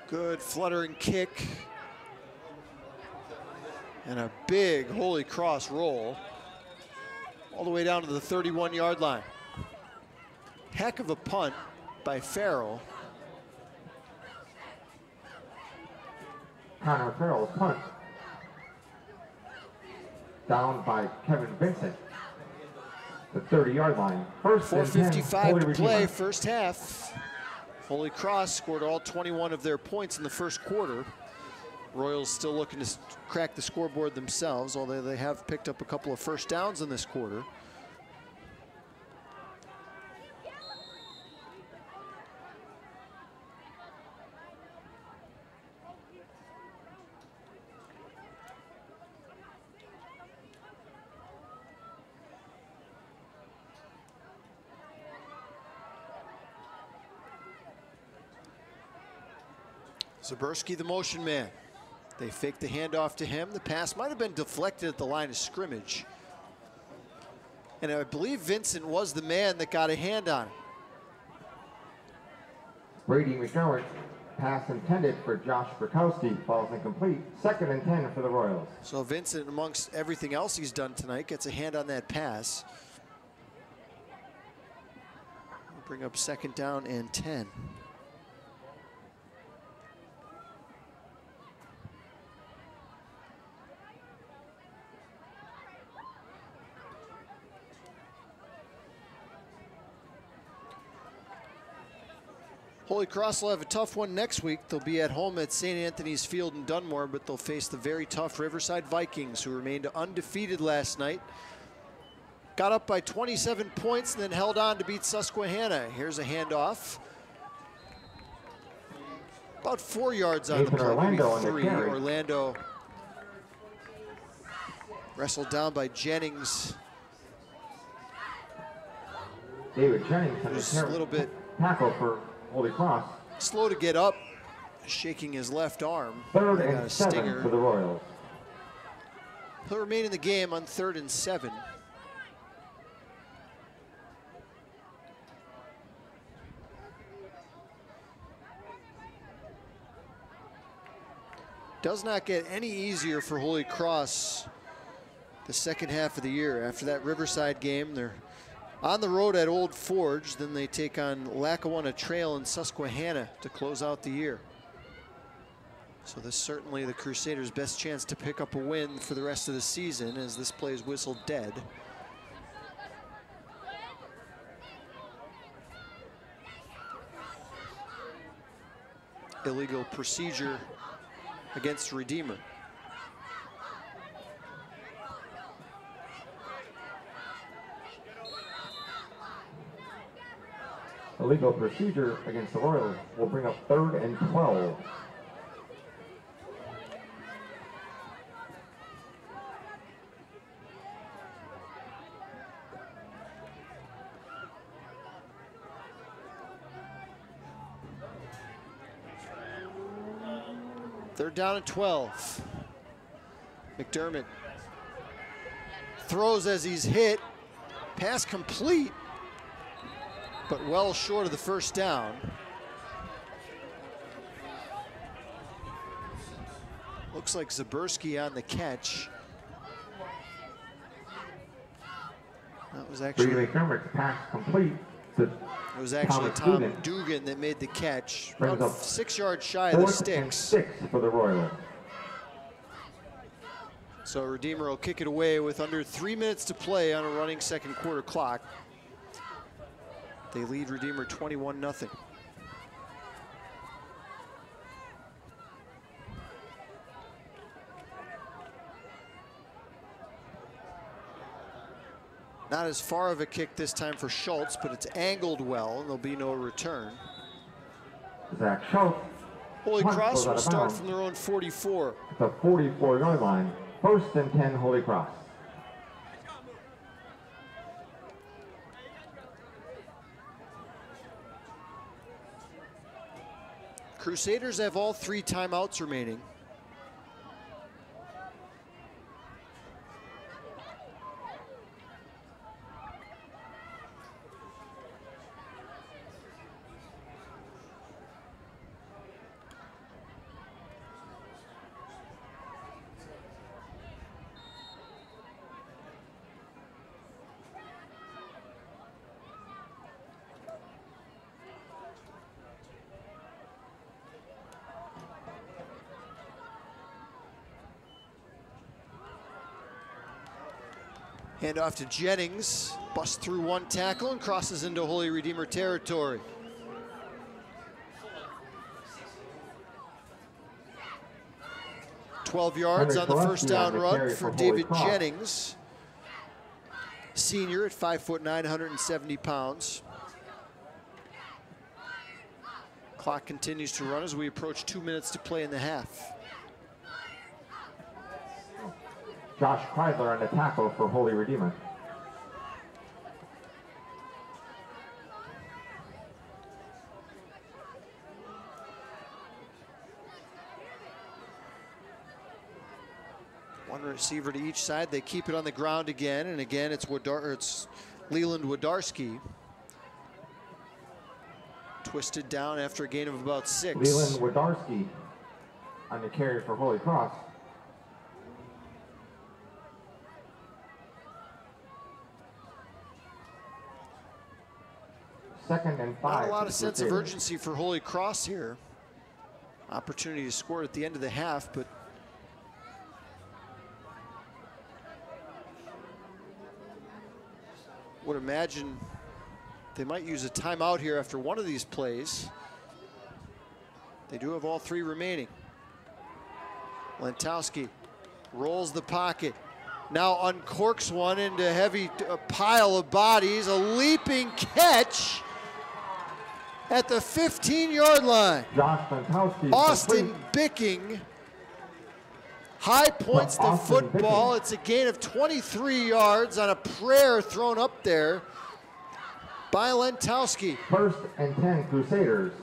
Good fluttering kick. And a big Holy Cross roll all the way down to the 31-yard line. Heck of a punt by Farrell. Connor Farrell's punt. Down by Kevin Vincent. The 30-yard line. First and 10, 4:55 Holy to Redeemer. play, first half. Holy Cross scored all 21 of their points in the first quarter. Royals still looking to crack the scoreboard themselves, although they have picked up a couple of first downs in this quarter. Zaberski, the motion man. They fake the handoff to him. The pass might have been deflected at the line of scrimmage. And I believe Vincent was the man that got a hand on it. Brady McDermott, pass intended for Josh Gronkowski, falls incomplete. 2nd and 10 for the Royals. So Vincent, amongst everything else he's done tonight, gets a hand on that pass. We'll bring up 2nd down and 10. Holy Cross will have a tough one next week. They'll be at home at St. Anthony's Field in Dunmore, but they'll face the very tough Riverside Vikings, who remained undefeated last night. Got up by 27 points and then held on to beat Susquehanna. Here's a handoff. About 4 yards on the play, maybe 3. Orlando wrestled down by Jennings. David Jennings Who's a little bit tackle for Holy Cross. Slow to get up, shaking his left arm. 3rd They got and a 7 stinger. for the Royals. He'll remain in the game on 3rd and 7. Does not get any easier for Holy Cross the second half of the year. After that Riverside game, they're on the road at Old Forge, then they take on Lackawanna Trail and Susquehanna to close out the year. So this is certainly the Crusaders' best chance to pick up a win for the rest of the season, as this play is whistled dead. Illegal procedure against Redeemer. Illegal procedure against the Royals will bring up 3rd and 12. They're down at 12. McDermott throws as he's hit. Pass complete, but well short of the first down. Looks like Zaberski on the catch. That was actually McDermott's pass complete. It was actually Tom Dugan. Dugan that made the catch. Brings About up 6 yards shy of the 4th and sticks. 6 for the Royals. So Redeemer will kick it away with under 3 minutes to play on a running second quarter clock. They lead Redeemer 21-0. Not as far of a kick this time for Schultz, but it's angled well, and there'll be no return. Zach Schultz. Holy Punt Cross goes out will of start bounds. from their own 44. The 44-yard line. 1st and 10, Holy Cross. Crusaders have all 3 timeouts remaining. Hand off to Jennings, busts through 1 tackle and crosses into Holy Redeemer territory. "12 yards on the first down run for David Jennings, senior at 5'9", 170 pounds. Clock continues to run as we approach 2 minutes to play in the half. Josh Kreidler on the tackle for Holy Redeemer. One receiver to each side. They keep it on the ground again, and again it's Leland Wodarski. Twisted down after a gain of about 6. Leland Wodarski on the carry for Holy Cross. Second and 5. Not a lot of sense of urgency for Holy Cross here. Opportunity to score at the end of the half, but would imagine they might use a timeout here after one of these plays. They do have all 3 remaining. Lentowski rolls the pocket. Now uncorks one into a pile of bodies. A leaping catch at the 15-yard line. Josh Lentowski. Austin Bicking high points the football. It's a gain of 23 yards on a prayer thrown up there by Lentowski. 1st and 10, Crusaders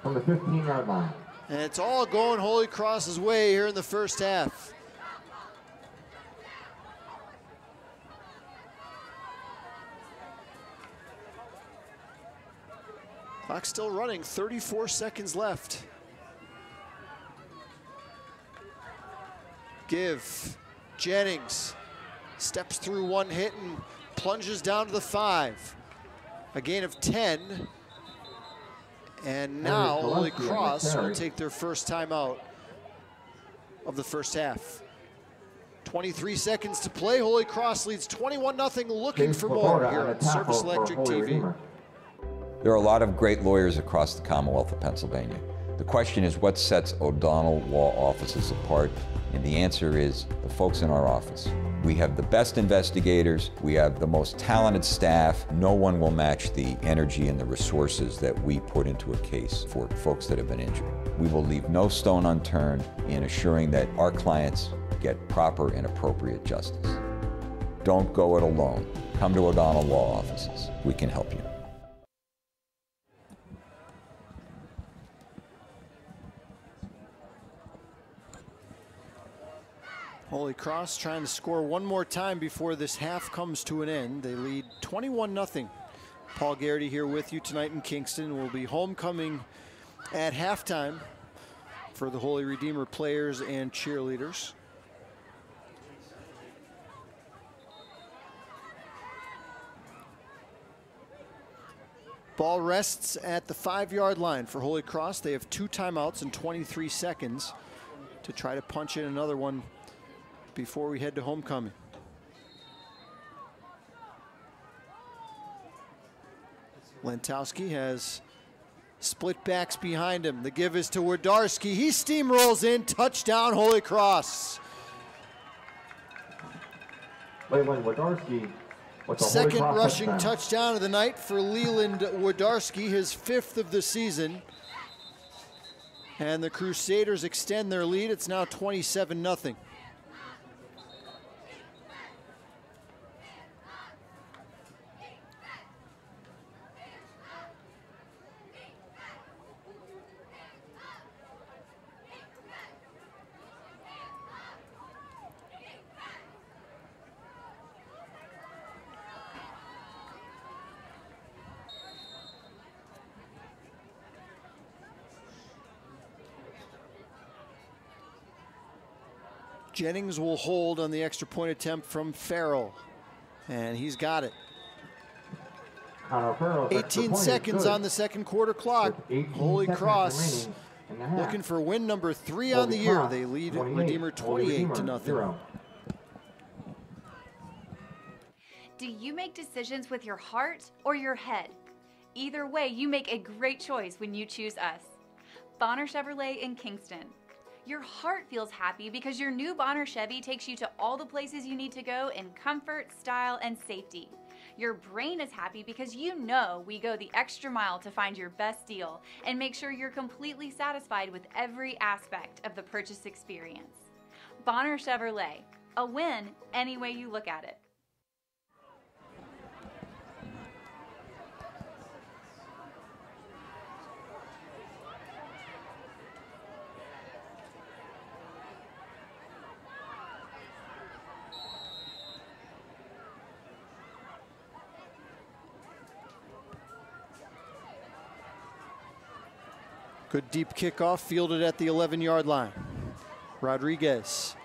from the 15-yard line. And it's all going Holy Cross's way here in the first half. Clock still running, 34 seconds left. Give. Jennings steps through 1 hit and plunges down to the 5. A gain of 10. And now Holy Cross will take their first timeout of the first half. 23 seconds to play. Holy Cross leads 21-0, looking for more here on Service Electric TV. There are a lot of great lawyers across the Commonwealth of Pennsylvania. The question is, what sets O'Donnell Law Offices apart? And the answer is the folks in our office. We have the best investigators, we have the most talented staff. No one will match the energy and the resources that we put into a case for folks that have been injured. We will leave no stone unturned in assuring that our clients get proper and appropriate justice. Don't go it alone. Come to O'Donnell Law Offices. We can help you. Holy Cross trying to score one more time before this half comes to an end. They lead 21-0. Paul Garrity here with you tonight in Kingston. Will be homecoming at halftime for the Holy Redeemer players and cheerleaders. Ball rests at the 5-yard line for Holy Cross. They have 2 timeouts and 23 seconds to try to punch in another one before we head to homecoming. Lentowski has split backs behind him. The give is to Wodarski. He steamrolls in. Touchdown, Holy Cross. Leland Wodarski with the Second Holy Cross rushing touchdown of the night for Leland Wodarski, his 5th of the season. And the Crusaders extend their lead. It's now 27-0. Jennings will hold on the extra point attempt from Farrell, and he's got it. 18 seconds on the second quarter clock. Holy Cross looking for win number 3 on the year. They lead Redeemer 28-0. Do you make decisions with your heart or your head? Either way, you make a great choice when you choose us. Bonner Chevrolet in Kingston. Your heart feels happy because your new Bonner Chevy takes you to all the places you need to go in comfort, style, and safety. Your brain is happy because you know we go the extra mile to find your best deal and make sure you're completely satisfied with every aspect of the purchase experience. Bonner Chevrolet, a win any way you look at it. Good deep kickoff fielded at the 11-yard line. Rodriguez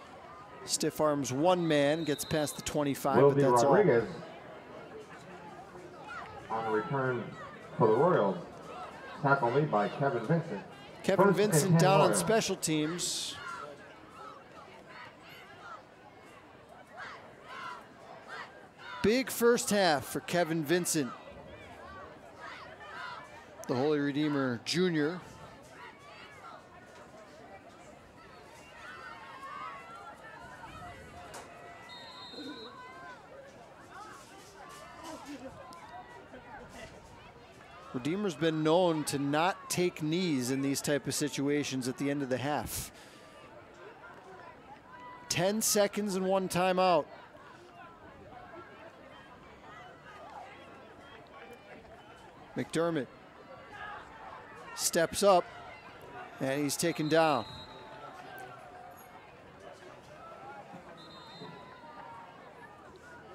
stiff arms one man, gets past the 25, but that's Rodriguez on the return for the Royals. Tackle made by Kevin Vincent. Kevin Vincent down on special teams. Big first half for Kevin Vincent, the Holy Redeemer Jr. Redeemer's been known to not take knees in these type of situations at the end of the half. 10 seconds and 1 timeout. McDermott steps up and he's taken down.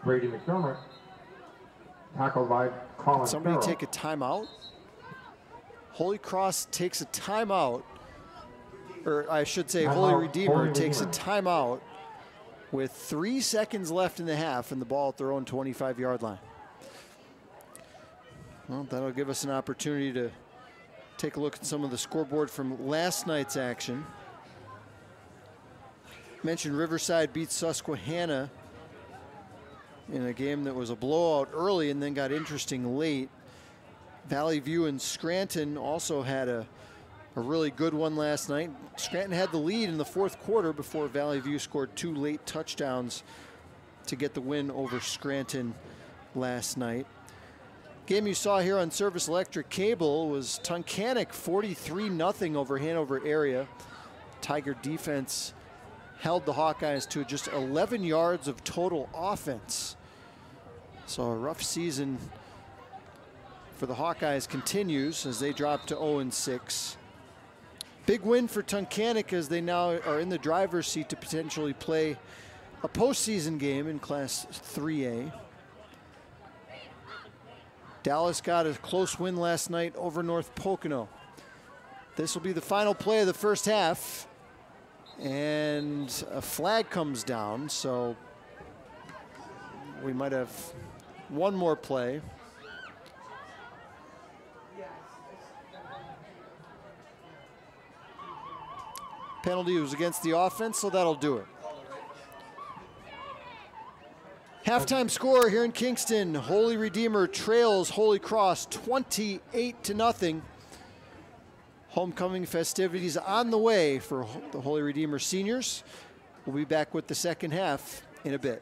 Brady McDermott tackled by Colin Somebody Farrell. take a timeout. Holy Cross takes a timeout, or I should say Holy Redeemer takes a timeout with 3 seconds left in the half and the ball at their own 25-yard line. Well, that'll give us an opportunity to take a look at some of the scoreboard from last night's action. Mentioned Riverside beat Susquehanna in a game that was a blowout early and then got interesting late. Valley View and Scranton also had a really good one last night. Scranton had the lead in the fourth quarter before Valley View scored 2 late touchdowns to get the win over Scranton last night. Game you saw here on Service Electric Cable was Tunkhannock 43-0 over Hanover area. Tiger defense held the Hawkeyes to just 11 yards of total offense. So a rough season for the Hawkeyes continues as they drop to 0-6. Big win for Tunkhannock as they now are in the driver's seat to potentially play a postseason game in Class 3A. Dallas got a close win last night over North Pocono. This will be the final play of the first half, and a flag comes down, so we might have one more play. Penalty was against the offense, so that'll do it. Halftime score here in Kingston. Holy Redeemer trails Holy Cross 28-0. Homecoming festivities on the way for the Holy Redeemer seniors. We'll be back with the second half in a bit.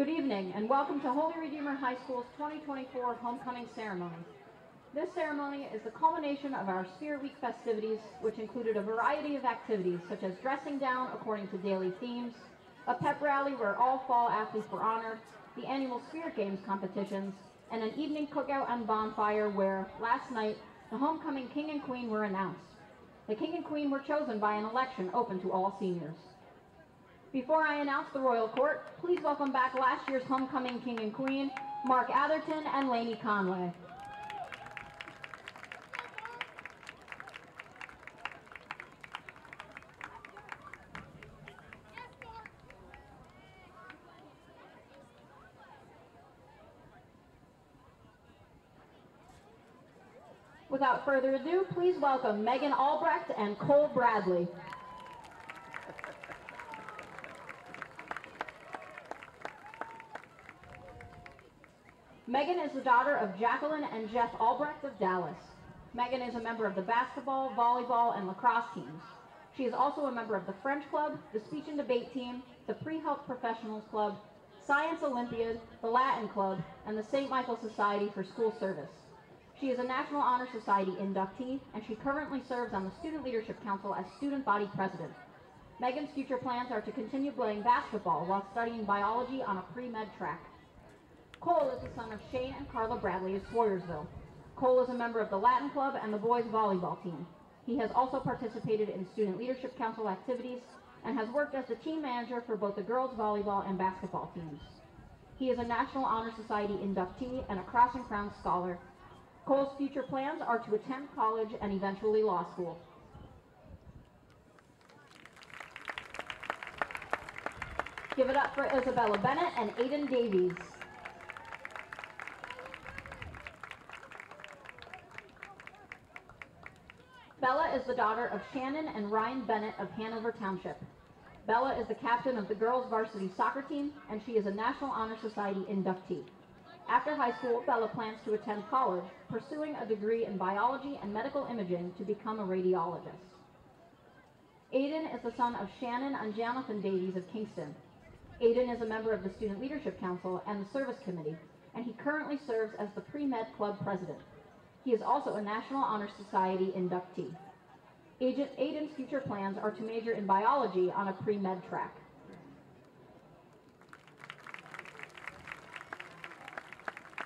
Good evening and welcome to Holy Redeemer High School's 2024 Homecoming Ceremony. This ceremony is the culmination of our Spirit Week festivities, which included a variety of activities such as dressing down according to daily themes, a pep rally where all fall athletes were honored, the annual Spirit Games competitions, and an evening cookout and bonfire where, last night, the homecoming King and Queen were announced. The King and Queen were chosen by an election open to all seniors. Before I announce the Royal Court, please welcome back last year's homecoming King and Queen, Mark Atherton and Lainey Conway. Without further ado, please welcome Megan Albrecht and Cole Bradley. Megan is the daughter of Jacqueline and Jeff Albrecht of Dallas. Megan is a member of the basketball, volleyball, and lacrosse teams. She is also a member of the French Club, the Speech and Debate Team, the Pre-Health Professionals Club, Science Olympiad, the Latin Club, and the St. Michael Society for School Service. She is a National Honor Society inductee, and she currently serves on the Student Leadership Council as Student Body President. Megan's future plans are to continue playing basketball while studying biology on a pre-med track. Cole is the son of Shane and Carla Bradley of Swoyersville. Cole is a member of the Latin Club and the boys volleyball team. He has also participated in Student Leadership Council activities and has worked as the team manager for both the girls volleyball and basketball teams. He is a National Honor Society inductee and a Cross and Crown scholar. Cole's future plans are to attend college and eventually law school. Give it up for Isabella Bennett and Aiden Davies. Bella is the daughter of Shannon and Ryan Bennett of Hanover Township. Bella is the captain of the girls varsity soccer team, and she is a National Honor Society inductee. After high school, Bella plans to attend college, pursuing a degree in biology and medical imaging to become a radiologist. Aiden is the son of Shannon and Jonathan Davies of Kingston. Aiden is a member of the Student Leadership Council and the Service Committee, and he currently serves as the Pre-Med Club president. He is also a National Honor Society inductee. Aiden's future plans are to major in biology on a pre-med track.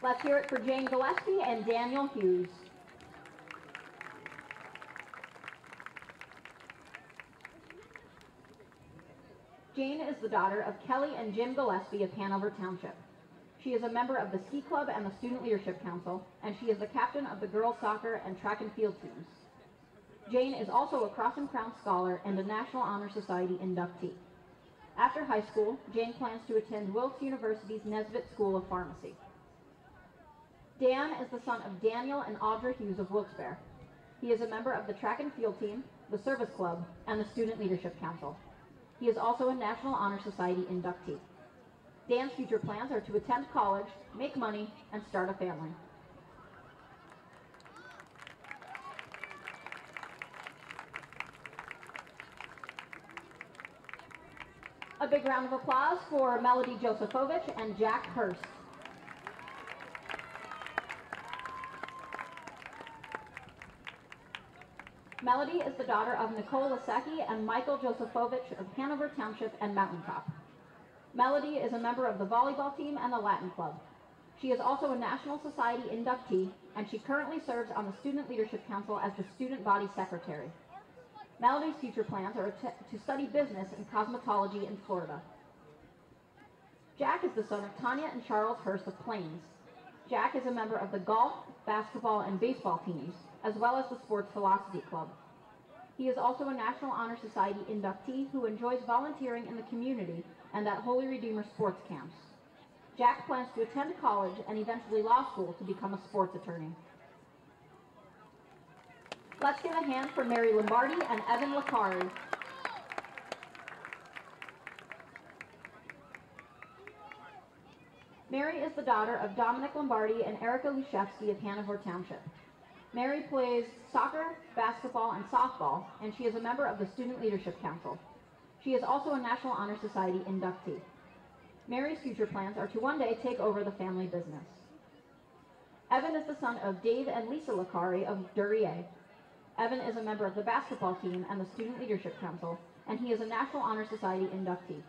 Let's hear it for Jane Gillespie and Daniel Hughes. Jane is the daughter of Kelly and Jim Gillespie of Hanover Township. She is a member of the Ski Club and the Student Leadership Council, and she is the captain of the girls soccer and track and field teams. Jane is also a Cross and Crown scholar and a National Honor Society inductee. After high school, Jane plans to attend Wilkes University's Nesbitt School of Pharmacy. Dan is the son of Daniel and Audra Hughes of Wilkes-Barre. He is a member of the track and field team, the Service Club, and the Student Leadership Council. He is also a National Honor Society inductee. Dan's future plans are to attend college, make money, and start a family. A big round of applause for Melody Josefovich and Jack Hurst. Melody is the daughter of Nicole Lasecki and Michael Josefovich of Hanover Township and Mountaintop. Melody is a member of the volleyball team and the Latin Club. She is also a National Society inductee, and she currently serves on the Student Leadership Council as the Student Body Secretary. Melody's future plans are to study business and cosmetology in Florida. Jack is the son of Tanya and Charles Hurst of Plains. Jack is a member of the golf, basketball, and baseball teams, as well as the Sports Philosophy Club. He is also a National Honor Society inductee who enjoys volunteering in the community and at Holy Redeemer sports camps. Jack plans to attend college and eventually law school to become a sports attorney. Let's give a hand for Mary Lombardi and Evan Licari. Mary is the daughter of Dominic Lombardi and Erica Lushevsky of Hanover Township. Mary plays soccer, basketball, and softball, and she is a member of the Student Leadership Council. She is also a National Honor Society inductee. Mary's future plans are to one day take over the family business. Evan is the son of Dave and Lisa Licari of Duryea. Evan is a member of the basketball team and the Student Leadership Council, and he is a National Honor Society inductee.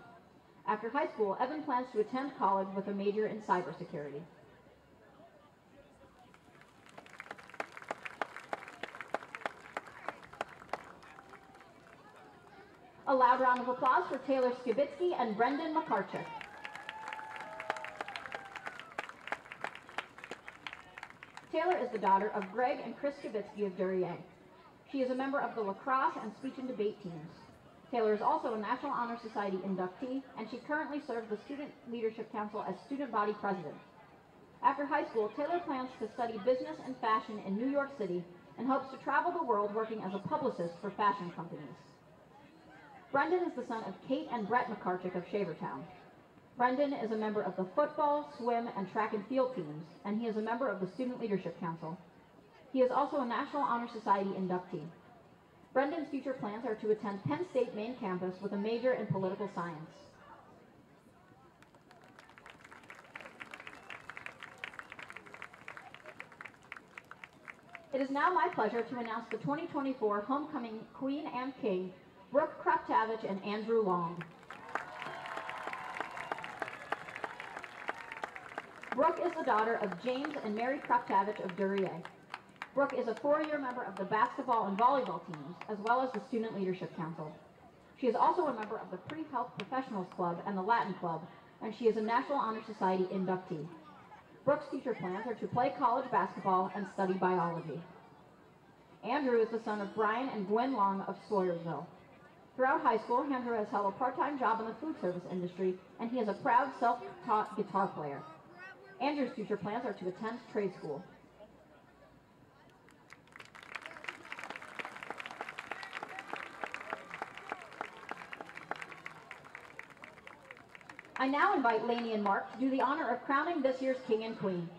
After high school, Evan plans to attend college with a major in cybersecurity. A loud round of applause for Taylor Skibitsky and Brendan McCarchick. Taylor is the daughter of Greg and Chris Skibitsky of Duryea. She is a member of the lacrosse and speech and debate teams. Taylor is also a National Honor Society inductee, and she currently serves the Student Leadership Council as student body president. After high school, Taylor plans to study business and fashion in New York City and hopes to travel the world working as a publicist for fashion companies. Brendan is the son of Kate and Brett McCarchick of Shavertown. Brendan is a member of the football, swim, and track and field teams, and he is a member of the Student Leadership Council. He is also a National Honor Society inductee. Brendan's future plans are to attend Penn State main campus with a major in political science. It is now my pleasure to announce the 2024 Homecoming Queen and King, Brooke Kraptavich and Andrew Long. Brooke is the daughter of James and Mary Kraptavich of Duryea. Brooke is a four-year member of the basketball and volleyball teams, as well as the Student Leadership Council. She is also a member of the Pre-Health Professionals Club and the Latin Club, and she is a National Honor Society inductee. Brooke's future plans are to play college basketball and study biology. Andrew is the son of Brian and Gwen Long of Sawyersville. Throughout high school, Andrew has held a part-time job in the food service industry, and he is a proud self-taught guitar player. Andrew's future plans are to attend trade school. I now invite Lainey and Mark to do the honor of crowning this year's King and Queen.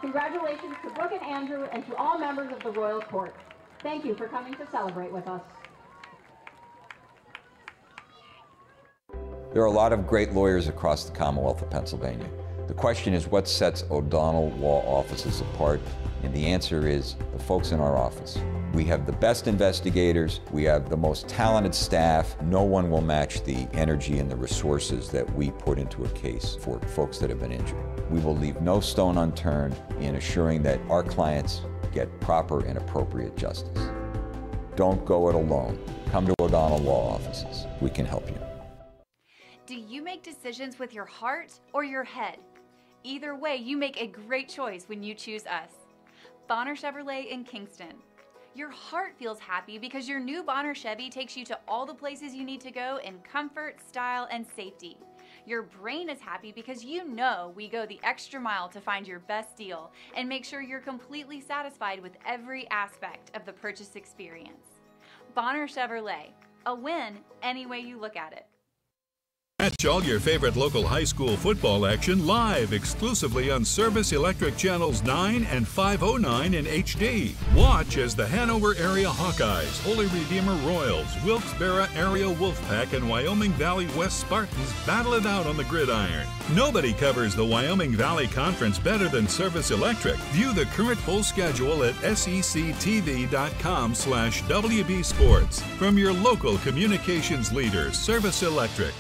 Congratulations to Brooke and Andrew and to all members of the Royal Court. Thank you for coming to celebrate with us. There are a lot of great lawyers across the Commonwealth of Pennsylvania. The question is, what sets O'Donnell Law Offices apart? And the answer is the folks in our office. We have the best investigators, we have the most talented staff. No one will match the energy and the resources that we put into a case for folks that have been injured. We will leave no stone unturned in assuring that our clients get proper and appropriate justice. Don't go it alone. Come to O'Donnell Law Offices. We can help you. Do you make decisions with your heart or your head? Either way, you make a great choice when you choose us. Bonner Chevrolet in Kingston. Your heart feels happy because your new Bonner Chevy takes you to all the places you need to go in comfort, style, and safety. Your brain is happy because you know we go the extra mile to find your best deal and make sure you're completely satisfied with every aspect of the purchase experience. Bonner Chevrolet, a win any way you look at it. Catch all your favorite local high school football action live exclusively on Service Electric Channels 9 and 509 in HD. Watch as the Hanover Area Hawkeyes, Holy Redeemer Royals, Wilkes-Barre Area Wolfpack, and Wyoming Valley West Spartans battle it out on the gridiron. Nobody covers the Wyoming Valley Conference better than Service Electric. View the current full schedule at sectv.com/WB Sports. From your local communications leader, Service Electric.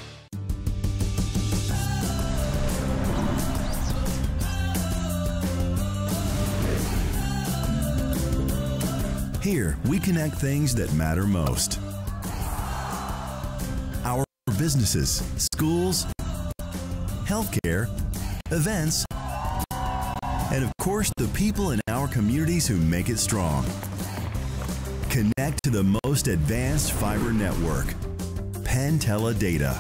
Here, we connect things that matter most. Our businesses, schools, healthcare, events, and of course, the people in our communities who make it strong. Connect to the most advanced fiber network. Penn Teledata.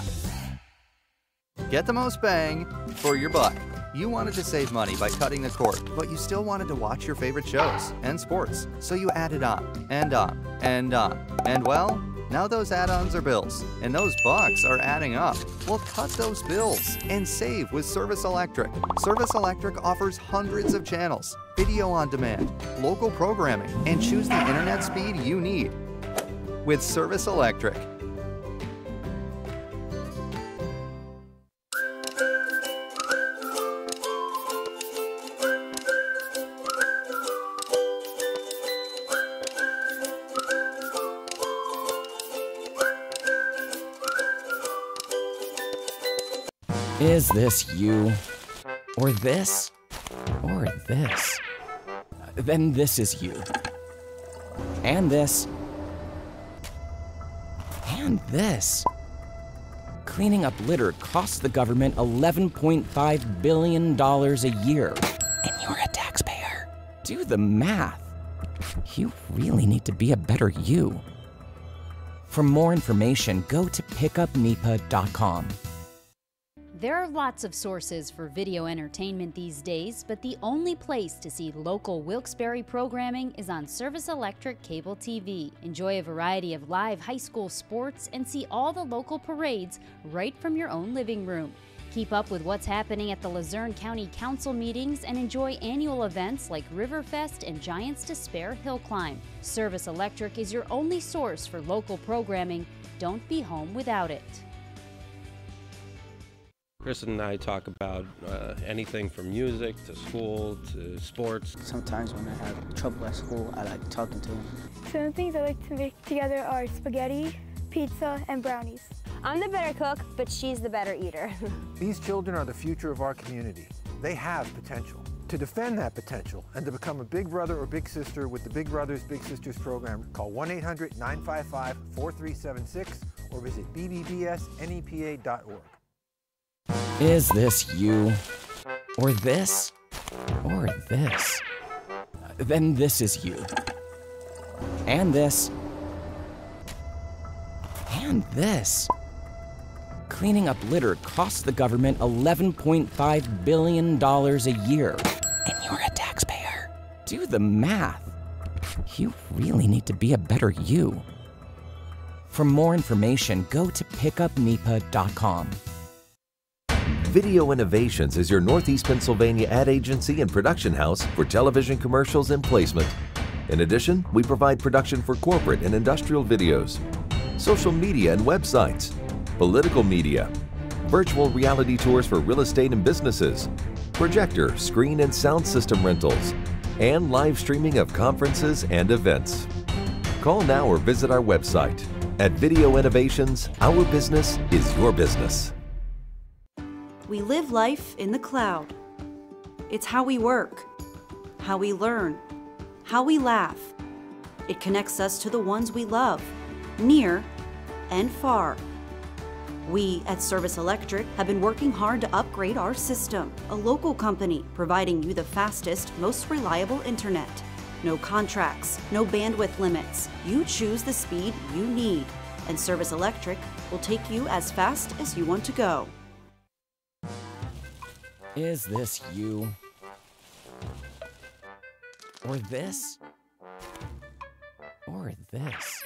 Get the most bang for your buck. You wanted to save money by cutting the cord, but you still wanted to watch your favorite shows and sports, so you added on and on and on. And well, now those add-ons are bills, and those bucks are adding up. Well, cut those bills and save with Service Electric. Service Electric offers hundreds of channels, video on demand, local programming, and choose the internet speed you need with Service Electric. Is this you? Or this? Or this? Then this is you. And this. And this. Cleaning up litter costs the government $11.5 billion a year. And you're a taxpayer. Do the math. You really need to be a better you. For more information, go to pickupnepa.com. There are lots of sources for video entertainment these days, but the only place to see local Wilkes-Barre programming is on Service Electric Cable TV. Enjoy a variety of live high school sports and see all the local parades right from your own living room. Keep up with what's happening at the Luzerne County Council meetings and enjoy annual events like Riverfest and Giants to Spare Hill Climb. Service Electric is your only source for local programming. Don't be home without it. Chris and I talk about anything from music to school to sports. Sometimes when I have trouble at school, I like talking to him. Some things I like to make together are spaghetti, pizza, and brownies. I'm the better cook, but she's the better eater. These children are the future of our community. They have potential. To defend that potential and to become a big brother or big sister with the Big Brothers Big Sisters program, call 1-800-955-4376 or visit bbbsnepa.org. Is this you? Or this? Or this? Then this is you. And this. And this. Cleaning up litter costs the government $11.5 billion a year. And you're a taxpayer. Do the math. You really need to be a better you. For more information, go to pickupnepa.com. Video Innovations is your Northeast Pennsylvania ad agency and production house for television commercials and placement. In addition, we provide production for corporate and industrial videos, social media and websites, political media, virtual reality tours for real estate and businesses, projector, screen and sound system rentals, and live streaming of conferences and events. Call now or visit our website. At Video Innovations, our business is your business. We live life in the cloud. It's how we work, how we learn, how we laugh. It connects us to the ones we love, near and far. We at Service Electric have been working hard to upgrade our system, a local company providing you the fastest, most reliable internet. No contracts, no bandwidth limits. You choose the speed you need, and Service Electric will take you as fast as you want to go. Is this you? Or this? Or this?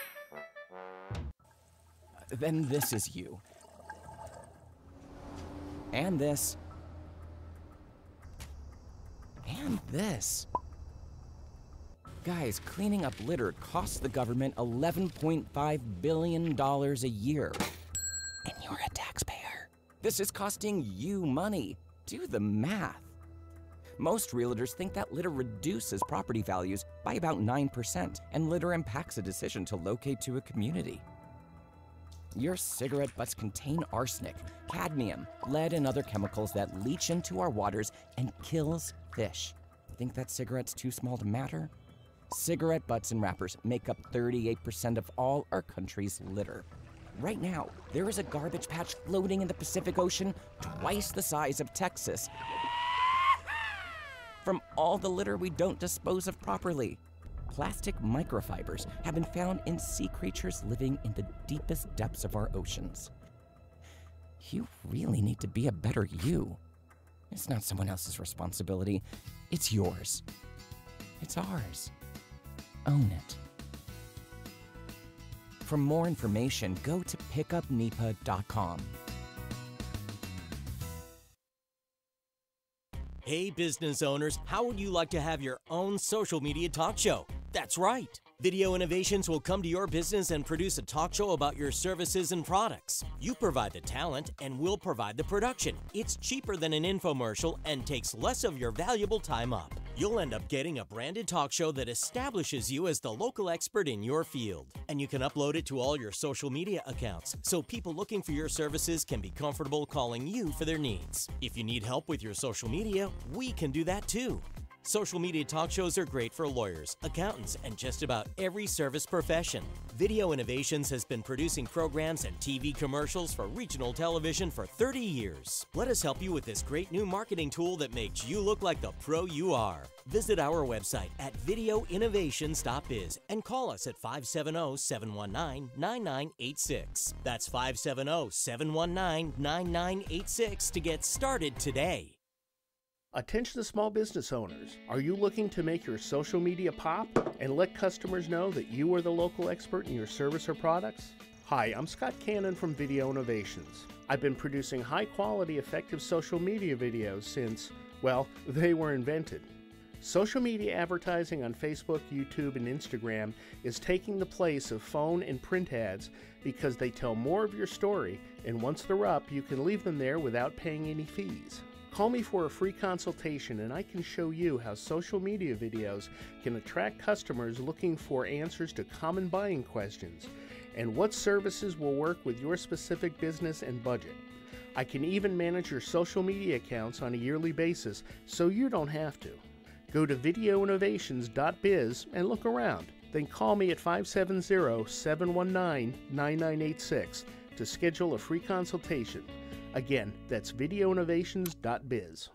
Then this is you. And this. And this. Guys, cleaning up litter costs the government $11.5 billion a year. And you're a taxpayer. This is costing you money. Do the math. Most realtors think that litter reduces property values by about 9%, and litter impacts a decision to locate to a community. Your cigarette butts contain arsenic, cadmium, lead, and other chemicals that leach into our waters and kills fish. Think that cigarette's too small to matter? Cigarette butts and wrappers make up 38% of all our country's litter. Right now, there is a garbage patch floating in the Pacific Ocean twice the size of Texas from all the litter we don't dispose of properly. plastic microfibers have been found in sea creatures living in the deepest depths of our oceans. You really need to be a better you. It's not someone else's responsibility. It's yours. It's ours. Own it. For more information, go to pickupnipa.com. Hey business owners, how would you like to have your own social media talk show? That's right. Video Innovations will come to your business and produce a talk show about your services and products. You provide the talent and we'll provide the production. It's cheaper than an infomercial and takes less of your valuable time up. You'll end up getting a branded talk show that establishes you as the local expert in your field. And you can upload it to all your social media accounts, so people looking for your services can be comfortable calling you for their needs. If you need help with your social media, we can do that too. Social media talk shows are great for lawyers, accountants, and just about every service profession. Video Innovations has been producing programs and TV commercials for regional television for 30 years. Let us help you with this great new marketing tool that makes you look like the pro you are. Visit our website at videoinnovations.biz and call us at 570-719-9986. That's 570-719-9986 to get started today. Attention small business owners. Are you looking to make your social media pop and let customers know that you are the local expert in your service or products? Hi, I'm Scott Cannon from Video Innovations. I've been producing high-quality, effective social media videos since, well, they were invented. Social media advertising on Facebook, YouTube, and Instagram is taking the place of phone and print ads because they tell more of your story, and once they're up, you can leave them there without paying any fees. Call me for a free consultation and I can show you how social media videos can attract customers looking for answers to common buying questions and what services will work with your specific business and budget. I can even manage your social media accounts on a yearly basis so you don't have to. Go to videoinnovations.biz and look around. Then call me at 570-719-9986 to schedule a free consultation. Again, that's videoinnovations.biz.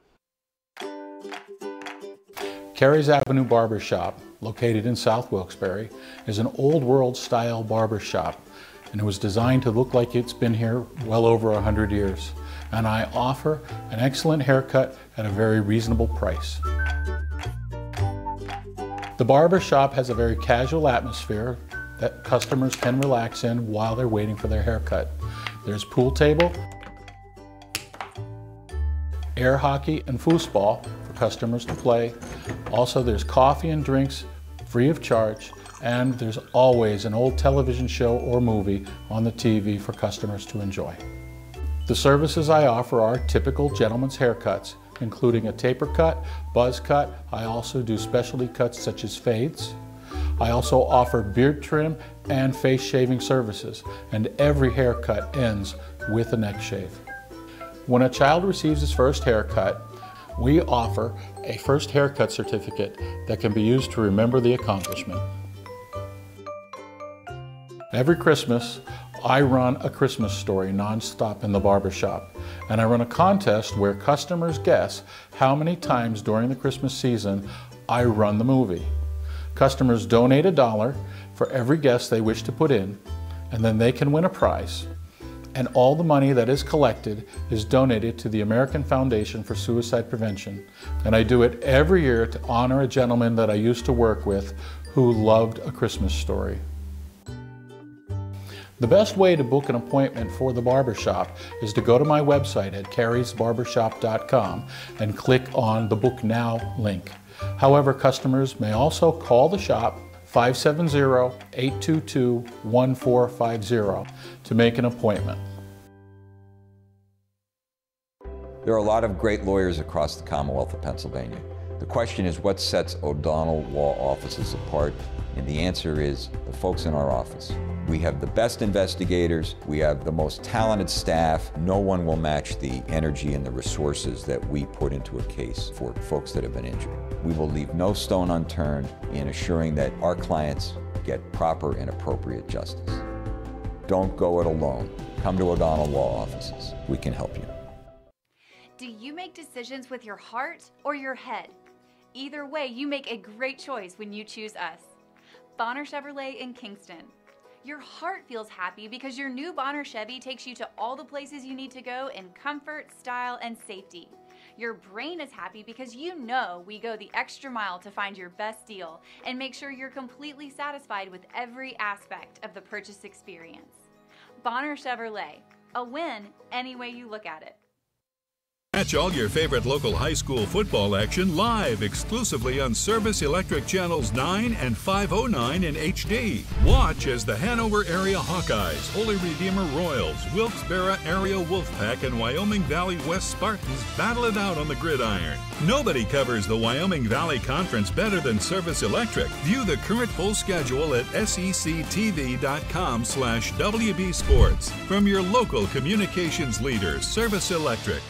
Carey's Avenue Barber Shop, located in South Wilkes-Barre, is an old world style barber shop, and it was designed to look like it's been here well over 100 years. And I offer an excellent haircut at a very reasonable price. The barber shop has a very casual atmosphere that customers can relax in while they're waiting for their haircut. There's pool table, air hockey and foosball for customers to play. Also, there's coffee and drinks free of charge, and there's always an old television show or movie on the TV for customers to enjoy. The services I offer are typical gentleman's haircuts, including a taper cut, buzz cut. I also do specialty cuts such as fades. I also offer beard trim and face shaving services, and every haircut ends with a neck shave. When a child receives his first haircut, we offer a first haircut certificate that can be used to remember the accomplishment. Every Christmas, I run a Christmas story nonstop in the barber shop, and I run a contest where customers guess how many times during the Christmas season I run the movie. Customers donate $1 for every guess they wish to put in, and then they can win a prize. And all the money that is collected is donated to the American Foundation for Suicide Prevention. And I do it every year to honor a gentleman that I used to work with who loved A Christmas Story. The best way to book an appointment for the barbershop is to go to my website at carriesbarbershop.com and click on the Book Now link. However, customers may also call the shop 570-822-1450 to make an appointment. There are a lot of great lawyers across the Commonwealth of Pennsylvania. The question is, what sets O'Donnell Law Offices apart? And the answer is the folks in our office. We have the best investigators, we have the most talented staff. No one will match the energy and the resources that we put into a case for folks that have been injured. We will leave no stone unturned in assuring that our clients get proper and appropriate justice. Don't go it alone. Come to O'Donnell Law Offices. We can help you. Do you make decisions with your heart or your head? Either way, you make a great choice when you choose us. Bonner Chevrolet in Kingston. Your heart feels happy because your new Bonner Chevy takes you to all the places you need to go in comfort, style, and safety. Your brain is happy because you know we go the extra mile to find your best deal and make sure you're completely satisfied with every aspect of the purchase experience. Bonner Chevrolet, a win any way you look at it. Catch all your favorite local high school football action live exclusively on Service Electric Channels 9 and 509 in HD. Watch as the Hanover Area Hawkeyes, Holy Redeemer Royals, Wilkes-Barre Area Wolfpack, and Wyoming Valley West Spartans battle it out on the gridiron. Nobody covers the Wyoming Valley Conference better than Service Electric. View the current full schedule at sectv.com/WB Sports. From your local communications leader, Service Electric.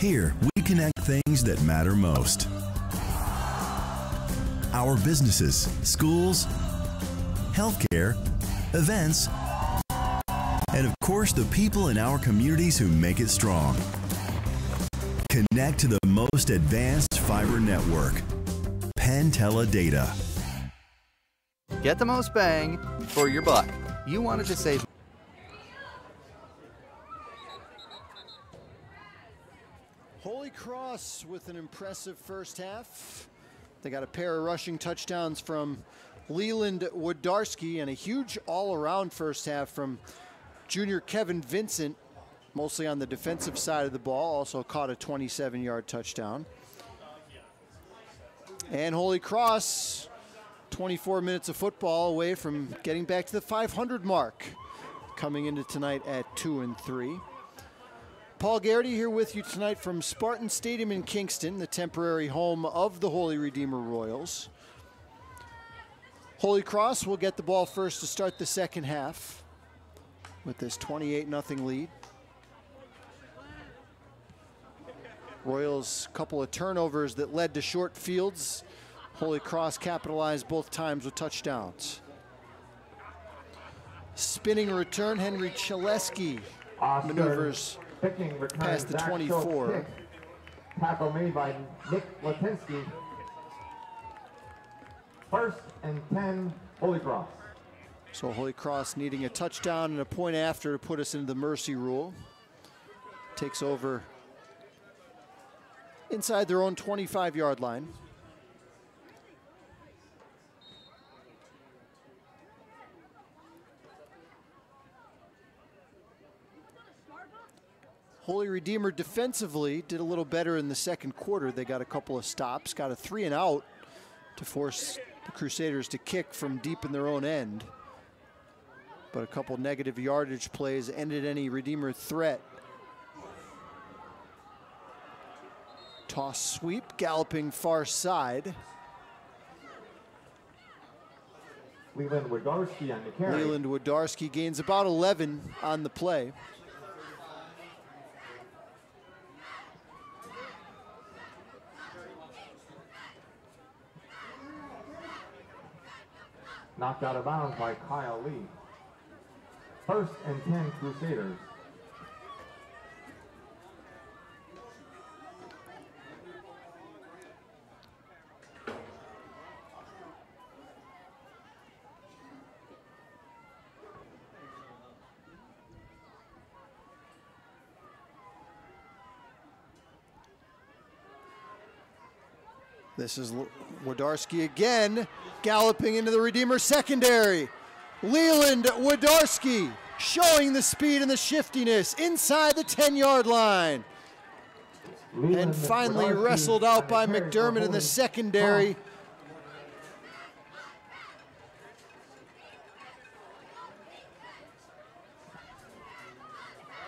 Here, we connect things that matter most. Our businesses, schools, healthcare, events, and of course the people in our communities who make it strong. Connect to the most advanced fiber network, Pentella Data. Get the most bang for your buck. You wanted to save. Holy Cross with an impressive first half. They got a pair of rushing touchdowns from Leland Wodarski and a huge all-around first half from junior Kevin Vincent, mostly on the defensive side of the ball, also caught a 27-yard touchdown. And Holy Cross, 24 minutes of football away from getting back to the 500 mark, coming into tonight at 2-3. Paul Garrity here with you tonight from Spartan Stadium in Kingston, the temporary home of the Holy Redeemer Royals. Holy Cross will get the ball first to start the second half with this 28-0 lead. Royals, couple of turnovers that led to short fields. Holy Cross capitalized both times with touchdowns. Spinning return, Henry Chaleski maneuvers past the 24. Tackle made by Nick Latinsky. 1st and 10, Holy Cross. So Holy Cross needing a touchdown and a point after to put us into the mercy rule. Takes over inside their own 25-yard line. Holy Redeemer defensively did a little better in the second quarter. They got a couple of stops, got a 3-and-out to force the Crusaders to kick from deep in their own end. But a couple negative yardage plays ended any Redeemer threat. Toss sweep, galloping far side. Leland Wodarski on the carry. Leland Wodarski gains about 11 on the play. Knocked out of bounds by Kyle Lee. 1st and 10, Crusaders. This is Wodarski again, galloping into the Redeemer secondary. Leland Wodarski showing the speed and the shiftiness inside the 10-yard line. And finally wrestled out by McDermott in the secondary.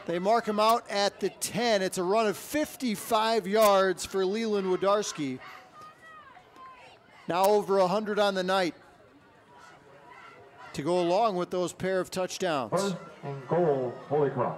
They mark him out at the 10. It's a run of 55 yards for Leland Wodarski. Now over 100 on the night to go along with those pair of touchdowns. 1st and goal, Holy Cross.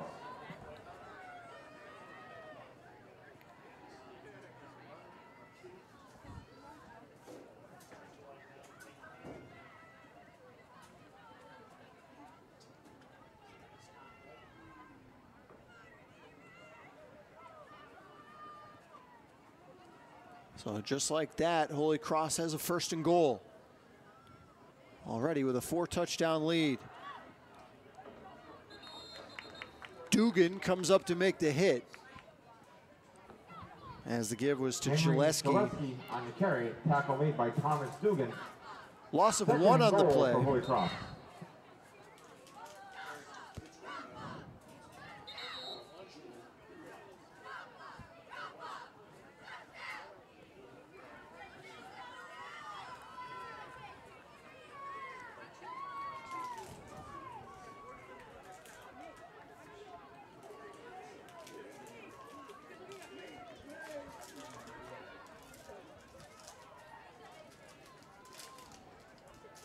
So just like that, Holy Cross has a 1st and goal. Already with a 4-touchdown lead. Dugan comes up to make the hit. As the give was to Gillespie. On the carry, tackle made by Thomas Dugan. Loss of 1 on the play. For Holy Cross.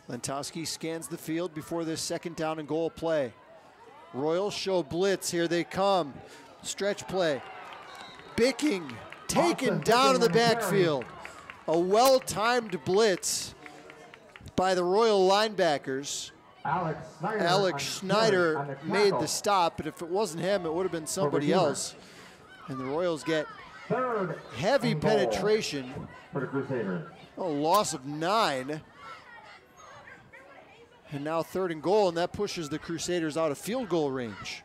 Lentowski scans the field before this 2nd down and goal play. Royals show blitz. Here they come. Stretch play. Bicking taken down in the backfield. A well-timed blitz by the Royal linebackers. Alex Schneider made the stop, but if it wasn't him, it would have been somebody else. And the Royals get heavy penetration. For the Crusaders. A loss of 9. And now 3rd and goal, and that pushes the Crusaders out of field goal range.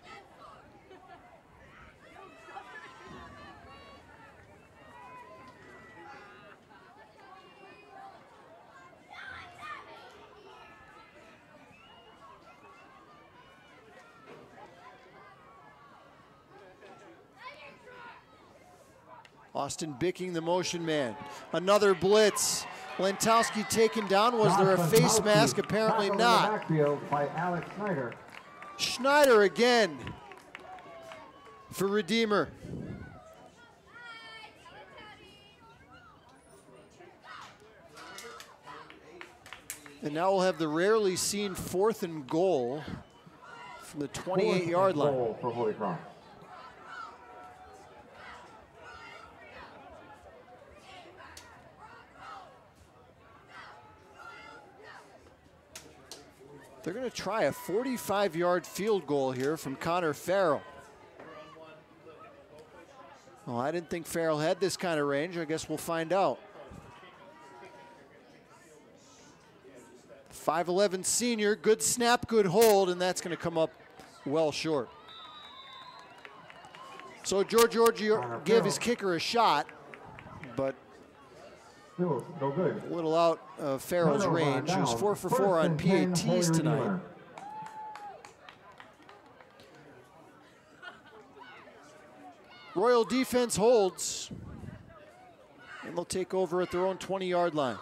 Austin Bicking, the motion man. Another blitz. Lentowski taken down. Was there a face mask? Apparently not. Backfield by Alex Schneider. Schneider again for Redeemer. And now we'll have the rarely seen 4th and goal from the 28-yard line. Goal for Holy Cross. They're going to try a 45-yard field goal here from Connor Farrell. Well, I didn't think Farrell had this kind of range. I guess we'll find out. 5'11" senior, good snap, good hold, and that's going to come up well short. So Giorgio gave his kicker a shot, but no good. A little out of Farrell's range. He was 4 for 4 on PATs tonight. Royal defense holds, and they'll take over at their own 20-yard line.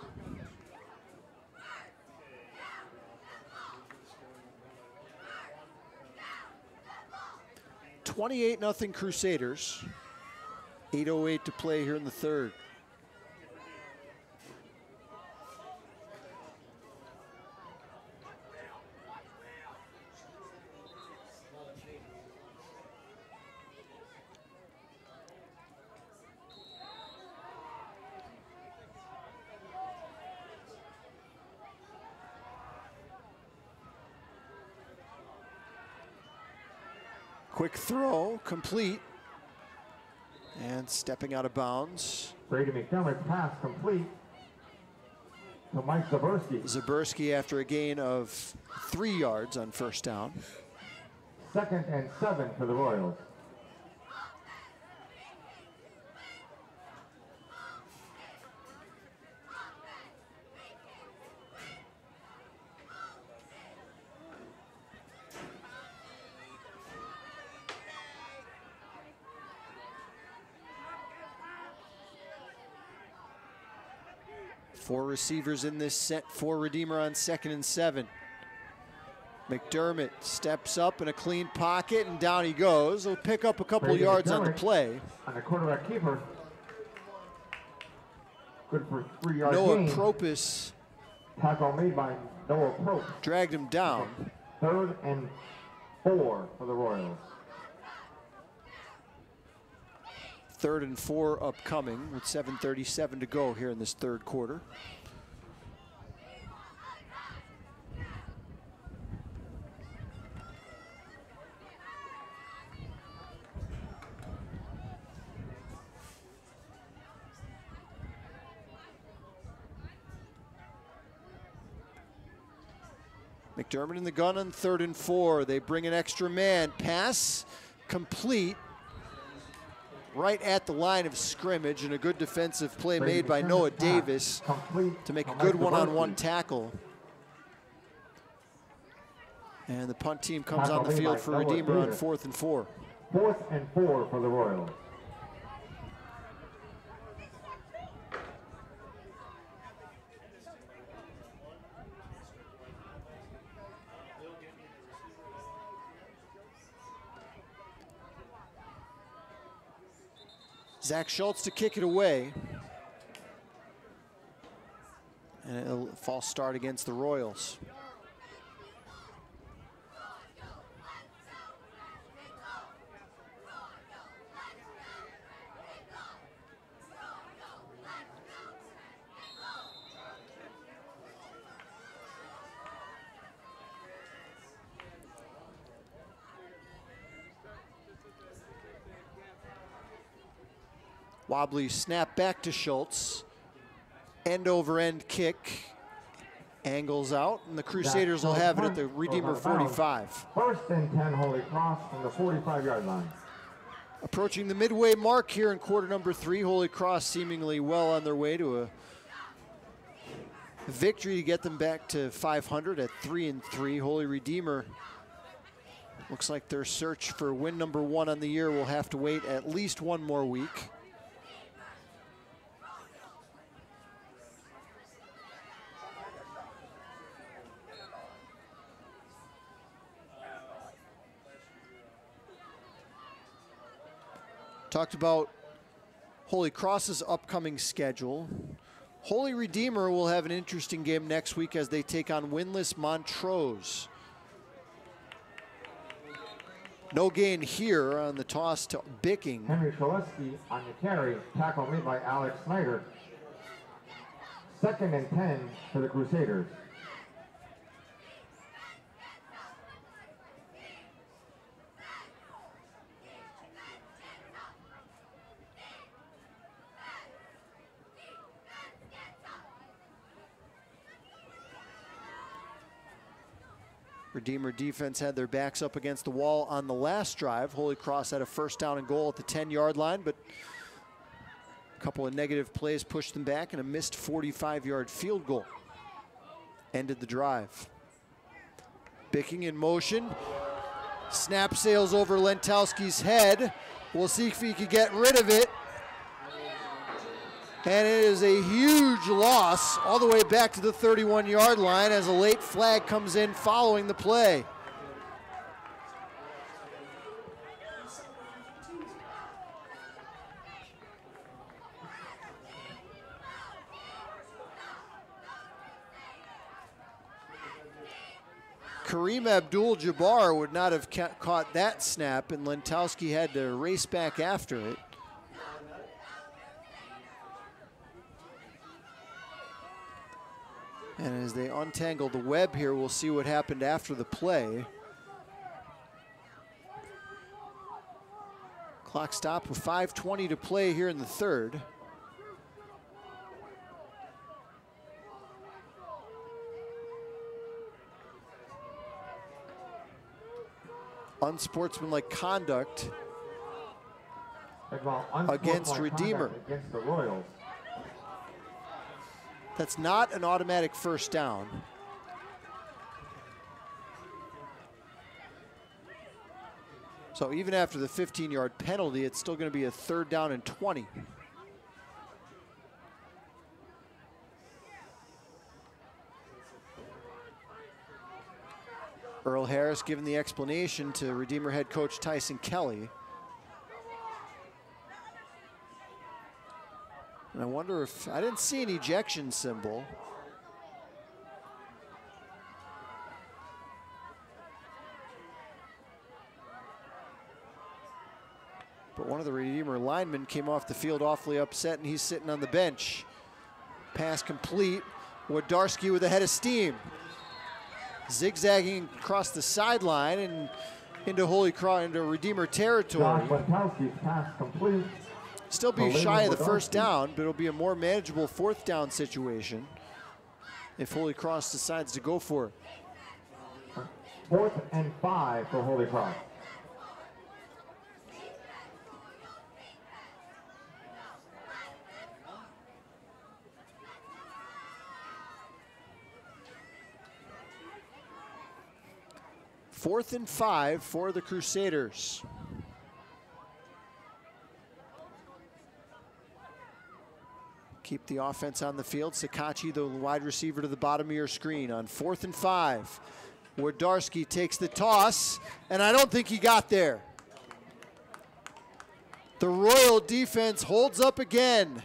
(28-0) Crusaders. 8:08 to play here in the 3rd. Quick throw, complete. And stepping out of bounds. Brady McDermott's pass complete to Mike Zaberski. Zaberski after a gain of 3 yards on 1st down. 2nd and 7 for the Royals. Four receivers in this set for Redeemer on 2nd and 7. McDermott steps up in a clean pocket, and down he goes. He'll pick up a couple yards on the play. On the quarterback keeper. Good for 3-yard Noah gain. Propus. Tackle made by Noah Propus. Dragged him down. 3rd and 4 for the Royals. 3rd and 4 upcoming with 7:37 to go here in this 3rd quarter. McDermott in the gun on 3rd and 4. They bring an extra man. Pass complete right at the line of scrimmage, and a good defensive play made by Noah Davis to make a good one-on-one tackle. And the punt team comes on the field for Redeemer on 4th and 4. 4th and 4 for the Royals. Zach Schultz to kick it away. And a false start against the Royals. Wobbly snap back to Schultz. End over end kick. Angles out, and the Crusaders will have it at the Redeemer 45. 1st and 10 Holy Cross from the 45-yard line. Approaching the midway mark here in quarter number 3. Holy Cross seemingly well on their way to a victory to get them back to 500 at 3 and 3. Holy Redeemer looks like their search for win number 1 on the year will have to wait at least one more week. Talked about Holy Cross's upcoming schedule. Holy Redeemer will have an interesting game next week as they take on winless Montrose. No gain here on the toss to Bicking. Henry Shaleski on the carry. Tackle made by Alex Snyder. 2nd and 10 for the Crusaders. Redeemer defense had their backs up against the wall on the last drive. Holy Cross had a 1st down and goal at the 10-yard line, but a couple of negative plays pushed them back, and a missed 45-yard field goal ended the drive. Bicking in motion. Snap sails over Lentowski's head. We'll see if he can get rid of it. And it is a huge loss all the way back to the 31-yard line as a late flag comes in following the play. Kareem Abdul-Jabbar would not have caught that snap, and Lentowski had to race back after it. And as they untangle the web here, we'll see what happened after the play. Clock stop with 5:20 to play here in the 3rd. Unsportsmanlike conduct against Redeemer. Against the Royals. That's not an automatic 1st down. So even after the 15-yard penalty, it's still going to be a 3rd down and 20. Earl Harris giving the explanation to Redeemer head coach Tyson Kelly. And I wonder if, I didn't see an ejection symbol. But one of the Redeemer linemen came off the field awfully upset, and he's sitting on the bench. Pass complete. Wodarski with a head of steam. Zigzagging across the sideline and into Holy Cross, into Redeemer territory. Pass complete. Still be shy of the 1st down, but it'll be a more manageable 4th down situation if Holy Cross decides to go for it. 4th and 5 for Holy Cross. Fourth and 5 for the Crusaders. Keep the offense on the field. Sakachi, the wide receiver, to the bottom of your screen on 4th and 5. Wardarski takes the toss, and I don't think he got there. The Royal defense holds up again.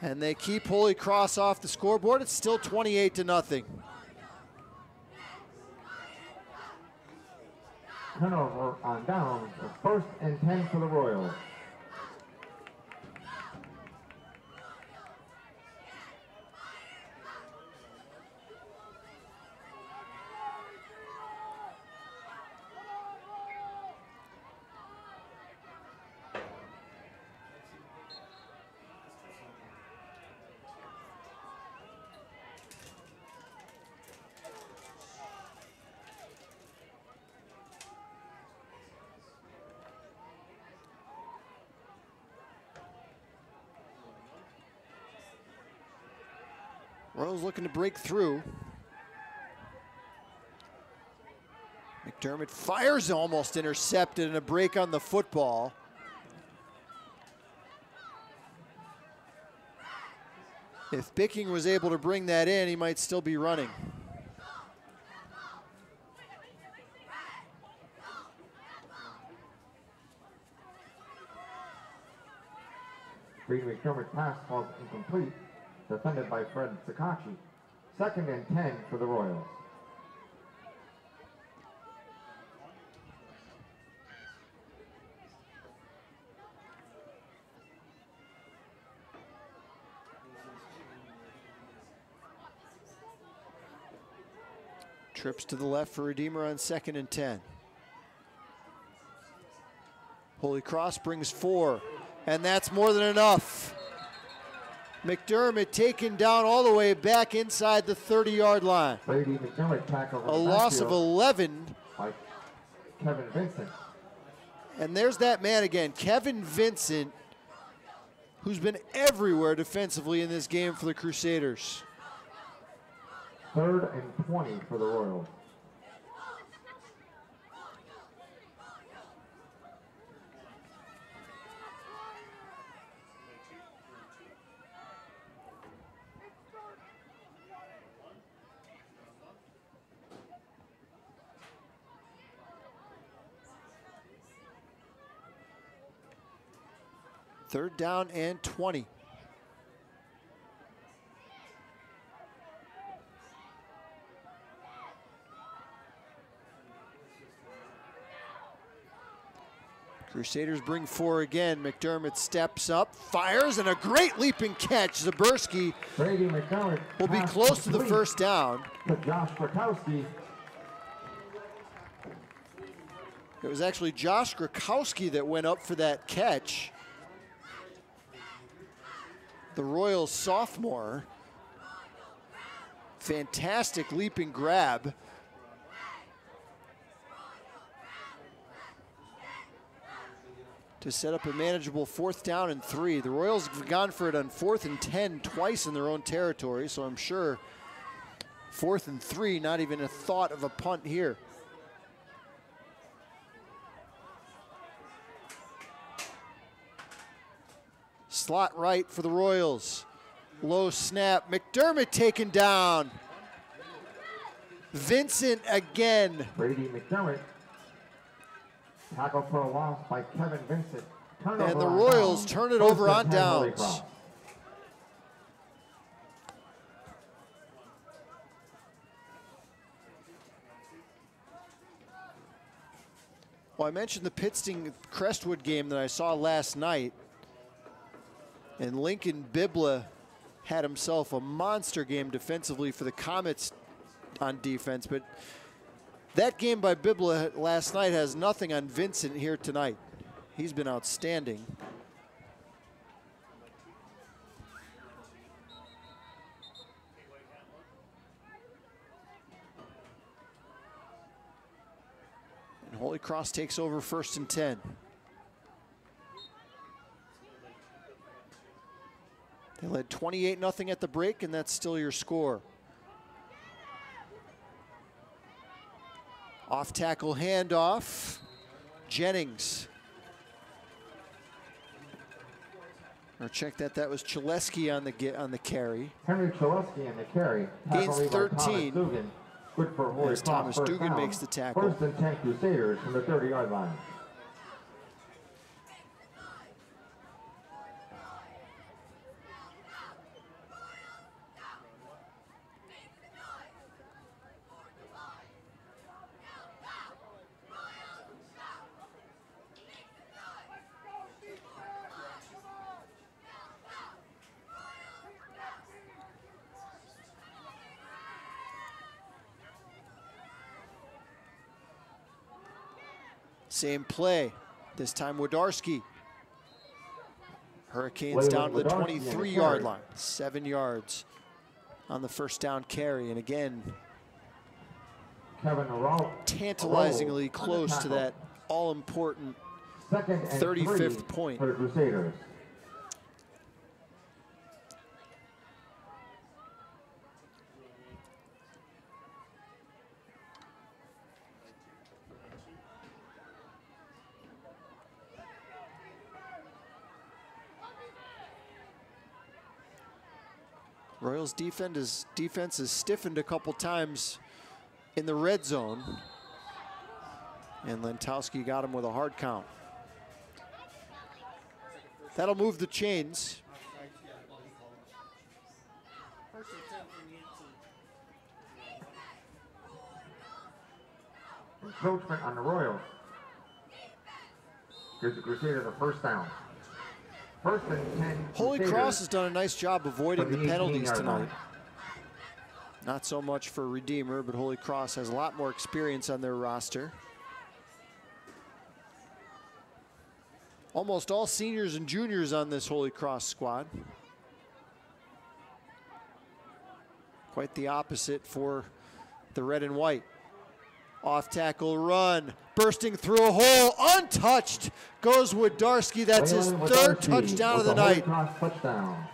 And they keep Holy Cross off the scoreboard. It's still 28-0. Turnover on downs, 1st and 10 for the Royals. Royals looking to break through. McDermott fires, almost intercepted, and a break on the football. If Bicking was able to bring that in, he might still be running. Brady McDermott pass falls incomplete, defended by Fred Sakachi. 2nd and 10 for the Royals. Trips to the left for Redeemer on 2nd and 10. Holy Cross brings 4, and that's more than enough. McDermott taken down all the way back inside the 30-yard line. Brady McDermott tackle. A loss of 11. By Kevin Vincent. And there's that man again, Kevin Vincent, who's been everywhere defensively in this game for the Crusaders. 3rd and 20 for the Royals. Third down and 20. Crusaders bring 4 again. McDermott steps up, fires, and a great leaping catch. Zaberski Brady McDermott will be close to the first down. To Josh Krakowski. It was actually Josh Krakowski that went up for that catch. The Royals sophomore. Fantastic leaping grab. To set up a manageable 4th down and 3. The Royals have gone for it on 4th and 10 twice in their own territory, so I'm sure 4th and 3, not even a thought of a punt here. Slot right for the Royals. Low snap. McDermott taken down. Vincent again. Brady McDermott. Tackle for a loss by Kevin Vincent. Turnover and the Royals turn it over on downs. Well, I mentioned the Pittston-Crestwood game that I saw last night. And Lincoln Bibla had himself a monster game defensively for the Comets on defense. But that game by Bibla last night has nothing on Vincent here tonight. He's been outstanding. Holy Cross takes over 1st and 10. They led 28-0 at the break, and that's still your score. Off tackle handoff. Jennings. Or check that. That was Chalesky on the carry. Henry Chalesky on the carry. Gains 13. Good for Holy As Cross. Thomas Dugan makes the tackle. 1st and 10 Crusaders from the 30-yard line. Same play, this time Wodarski. Hurricanes down to the 23-yard line, 7 yards on the 1st down carry. And again, tantalizingly close to that all-important 35th point. For the Crusaders. Royals defense is stiffened a couple times in the red zone. And Lentowski got him with a hard count. That'll move the chains. Encroachment on the Royals. Gives the Crusaders a 1st down. 1st and 10. Holy Cross has done a nice job avoiding the penalties tonight. Not so much for Redeemer, but Holy Cross has a lot more experience on their roster. Almost all seniors and juniors on this Holy Cross squad. Quite the opposite for the red and white. Off tackle run, bursting through a hole, untouched, goes Wodarski. That's his 3rd touchdown of the night. Touchdown.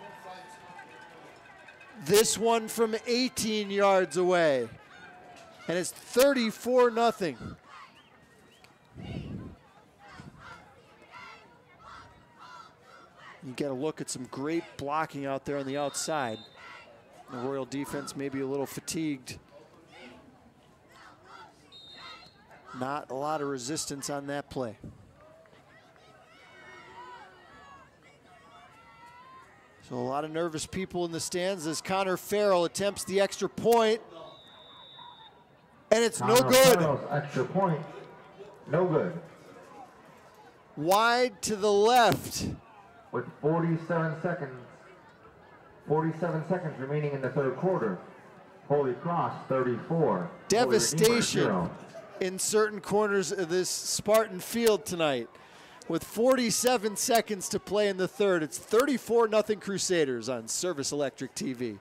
This one from 18 yards away, and it's 34-0. You get a look at some great blocking out there on the outside. The Royal defense may be a little fatigued. Not a lot of resistance on that play. So a lot of nervous people in the stands as Connor Farrell attempts the extra point. And it's no good. Farrell's extra point, no good. Wide to the left. With 47 seconds remaining in the 3rd quarter. Holy Cross 34. Devastation in certain corners of this Spartan field tonight. With 47 seconds to play in the 3rd, it's 34-0 Crusaders on Service Electric TV.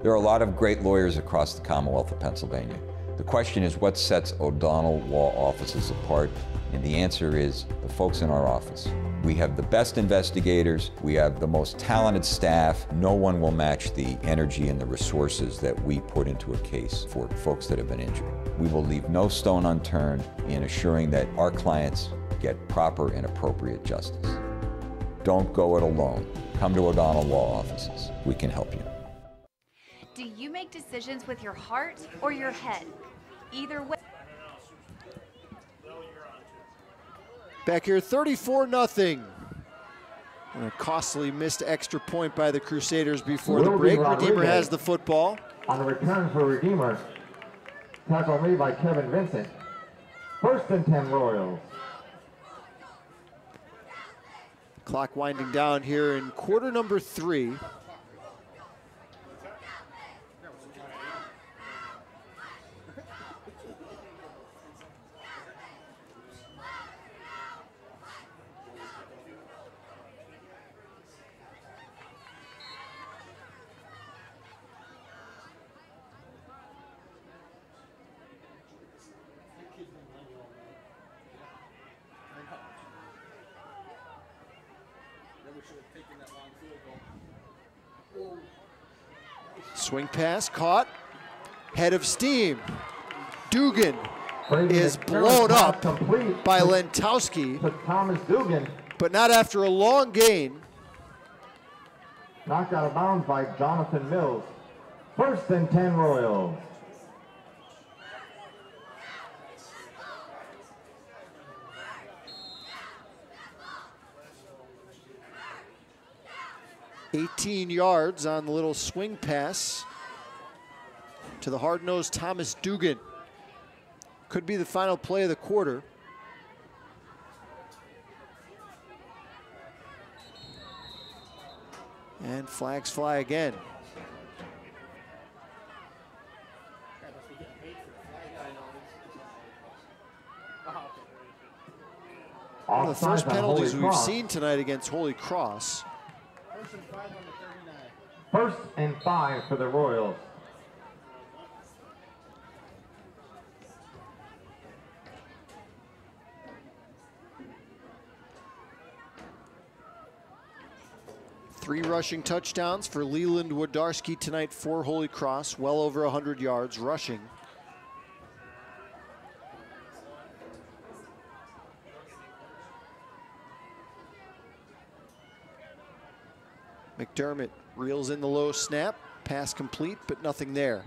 There are a lot of great lawyers across the Commonwealth of Pennsylvania. The question is, what sets O'Donnell Law Offices apart? And the answer is the folks in our office. We have the best investigators, we have the most talented staff. No one will match the energy and the resources that we put into a case for folks that have been injured. We will leave no stone unturned in assuring that our clients get proper and appropriate justice. Don't go it alone. Come to O'Donnell Law Offices. We can help you. Do you make decisions with your heart or your head? Either way. Back here, 34-0. And a costly missed extra point by the Crusaders before the break. Redeemer has the football. On the return for Redeemer, tackle made by Kevin Vincent. 1st and 10 Royals. Clock winding down here in quarter number 3. Swing pass caught. Head of steam. Dugan is blown up by Lentowski, Thomas Dugan, but not after a long gain. Knocked out of bounds by Jonathan Mills. 1st and 10 Royals. $18 yards on the little swing pass to the hard-nosed Thomas Dugan. Could be the final play of the quarter. And flags fly again. One of the first penalties we've seen tonight against Holy Cross. 1st and 5 for the Royals. Three rushing touchdowns for Leland Wodarski tonight for Holy Cross, well over 100 yards rushing. McDermott reels in the low snap, pass complete, but nothing there.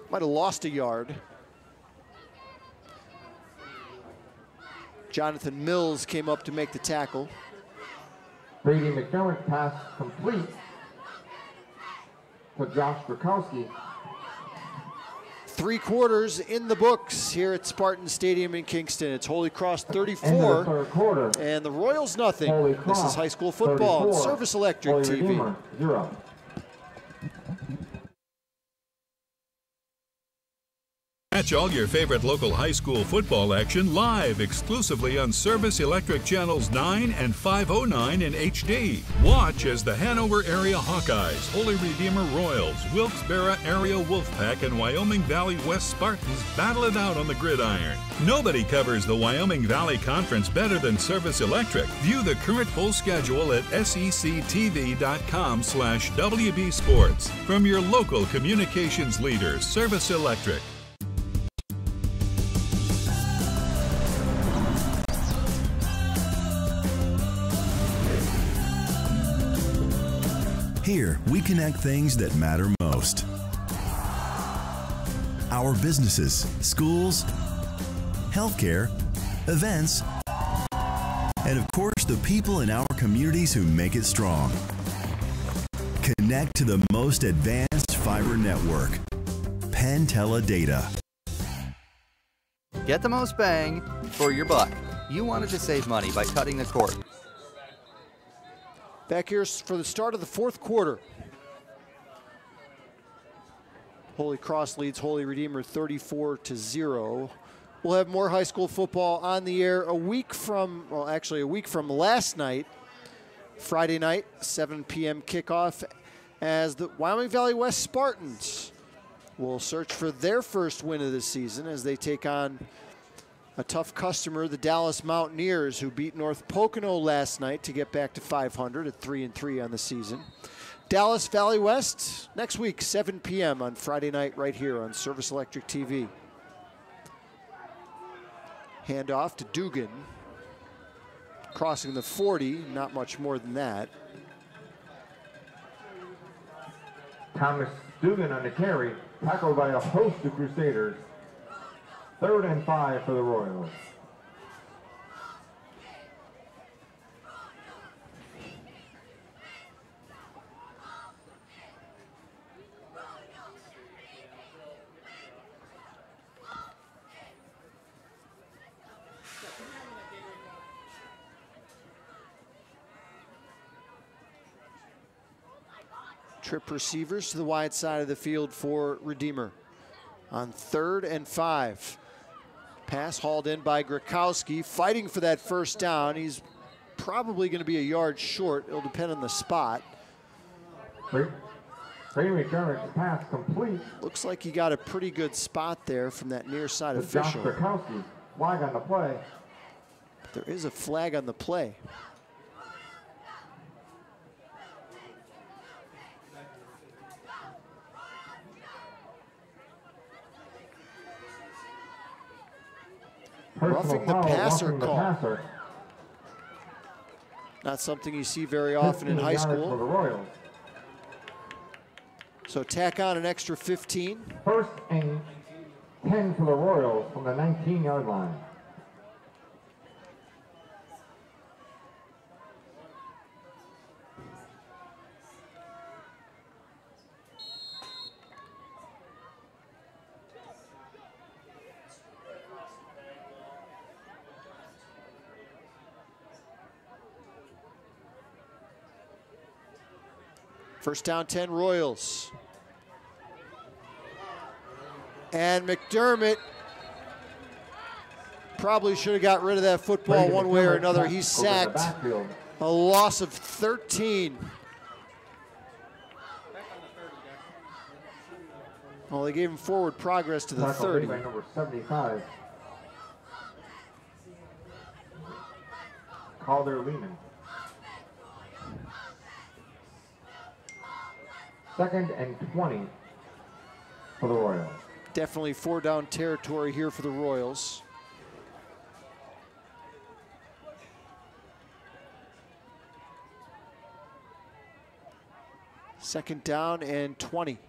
Might have lost a yard. Jonathan Mills came up to make the tackle. Brady McDermott pass complete to Josh Grakowski. 3 quarters in the books here at Spartan Stadium in Kingston. It's Holy Cross 34 quarter. And the Royals nothing. This is high school football on Service Electric TV. 0. Catch all your favorite local high school football action live exclusively on Service Electric Channels 9 and 509 in HD. Watch as the Hanover Area Hawkeyes, Holy Redeemer Royals, Wilkes-Barre Area Wolfpack, and Wyoming Valley West Spartans battle it out on the gridiron. Nobody covers the Wyoming Valley Conference better than Service Electric. View the current full schedule at sectv.com/WB Sports. From your local communications leader, Service Electric. Here, we connect things that matter most. Our businesses, schools, healthcare, events, and of course, the people in our communities who make it strong. Connect to the most advanced fiber network, Pentella Data. Get the most bang for your buck. You wanted to save money by cutting the cord. Back here for the start of the 4th quarter. Holy Cross leads Holy Redeemer 34-0. We'll have more high school football on the air a week from last night, Friday night, 7 p.m. kickoff, as the Wyoming Valley West Spartans will search for their first win of the season as they take on a tough customer, the Dallas Mountaineers, who beat North Pocono last night to get back to 500 at 3-3 on the season. Dallas Valley West next week, 7 p.m. on Friday night right here on Service Electric TV. Handoff to Dugan. Crossing the 40, not much more than that. Thomas Dugan on the carry, tackled by a host of Crusaders. 3rd and 5 for the Royals. Trip receivers to the wide side of the field for Redeemer on 3rd and 5. Pass hauled in by Grakowski, fighting for that first down. He's probably going to be a yard short. It'll depend on the spot. Brady McDermott's pass complete. Looks like he got a pretty good spot there from that near side official. Grakowski, flag on the play. There is a flag on the play. Roughing the foul, passer roughing the call. passer. Not something you see very often in 15 high yards school. for the Royals. So tack on an extra 15. First and 10 for the Royals from the 19-yard line. First down 10 Royals. And McDermott probably should have got rid of that football one way or another. He's sacked. A loss of 13. Well, they gave him forward progress to the 30. By number 75. Calder Lehman. Second and 20 for the Royals. Definitely 4-down territory here for the Royals. Second down and 20.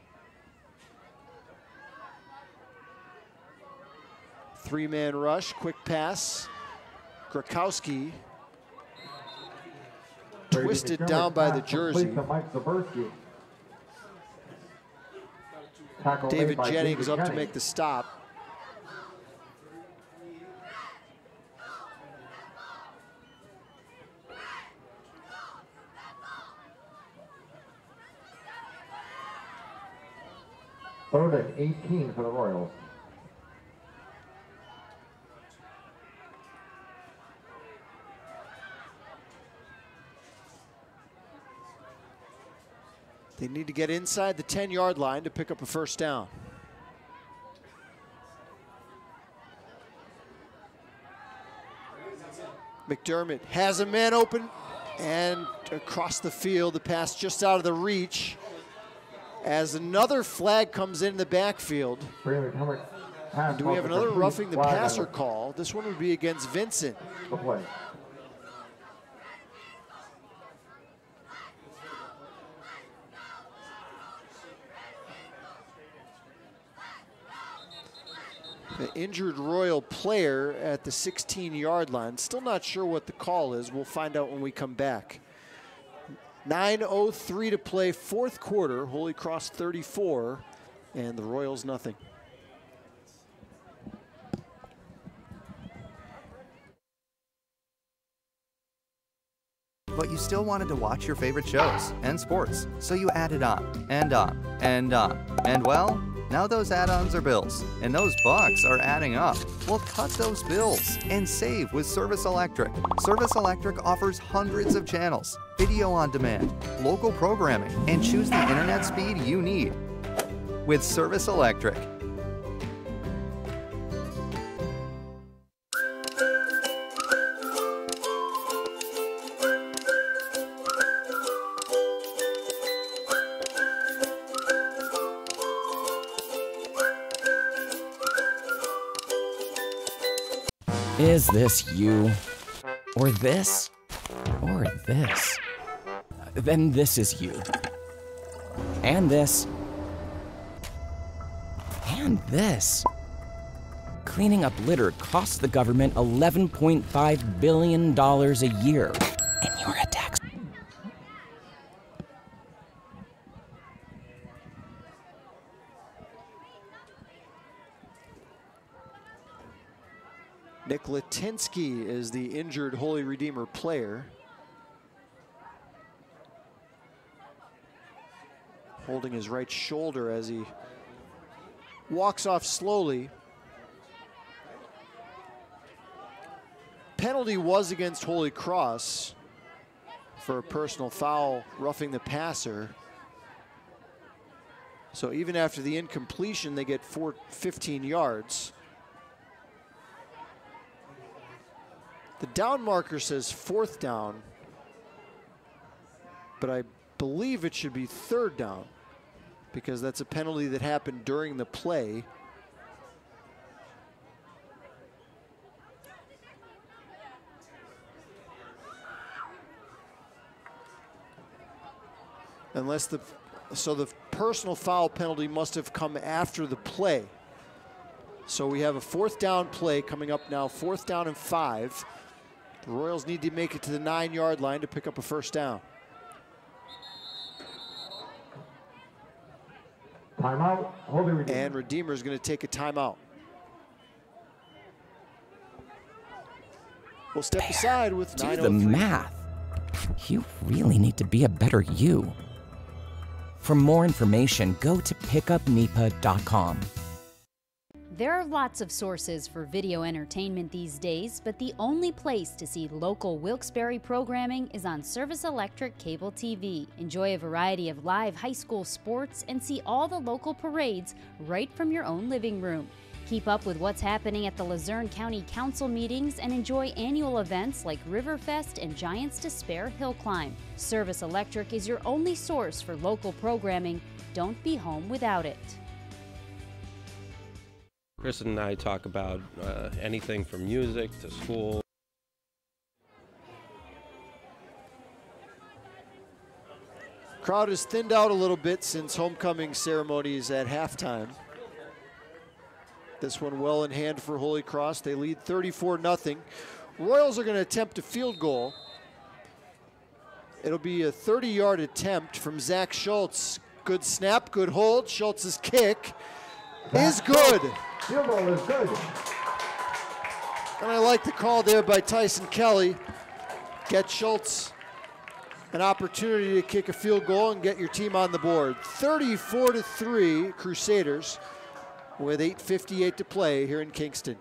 Three-man rush, quick pass. Krakowski twisted down by the jersey. David Jennings up to make the stop. Third and 18 for the Royals. They need to get inside the 10-yard line to pick up a first down. McDermott has a man open and across the field, the pass just out of the reach as another flag comes in the backfield. And do we have another roughing the passer call? This one would be against Vincent. The injured Royal player at the 16-yard line. Still not sure what the call is. We'll find out when we come back. 9:03 to play, fourth quarter. Holy Cross 34, and the Royals nothing. But you still wanted to watch your favorite shows and sports, so you added on and on and on. And well, now those add-ons are bills, and those bucks are adding up. Well, cut those bills and save with Service Electric. Service Electric offers hundreds of channels, video on demand, local programming, and choose the internet speed you need with Service Electric. Is this you? Or this? Or this? Then this is you. And this. And this. Cleaning up litter costs the government $11.5 billion a year. And you're a tax. Nick Latinsky is the injured Holy Redeemer player. Holding his right shoulder as he walks off slowly. Penalty was against Holy Cross for a personal foul, roughing the passer. So even after the incompletion, they get 15 yards. The down marker says fourth down, but I believe it should be third down because that's a penalty that happened during the play. unless the personal foul penalty must have come after the play. So we have a 4th down play coming up now, 4th down and 5. The Royals need to make it to the 9-yard line to pick up a 1st down. Timeout, Holy Redeemer. And Redeemer is going to take a timeout. We'll step aside with 9:03. Do the math. You really need to be a better you. For more information, go to pickupnipa.com. There are lots of sources for video entertainment these days, but the only place to see local Wilkes-Barre programming is on Service Electric Cable TV. Enjoy a variety of live high school sports and see all the local parades right from your own living room. Keep up with what's happening at the Luzerne County Council meetings and enjoy annual events like Riverfest and Giants to Spare Hill Climb. Service Electric is your only source for local programming. Don't be home without it. Chris and I talk about anything from music to school. Crowd has thinned out a little bit since homecoming ceremonies at halftime. This one well in hand for Holy Cross. They lead 34-0. Royals are going to attempt a field goal. It'll be a 30-yard attempt from Zach Schultz. Good snap, good hold. Schultz's kick is good. Field goal is good. And I like the call there by Tyson Kelly. Get Schultz an opportunity to kick a field goal and get your team on the board. 34-3 Crusaders with 8:58 to play here in Kingston.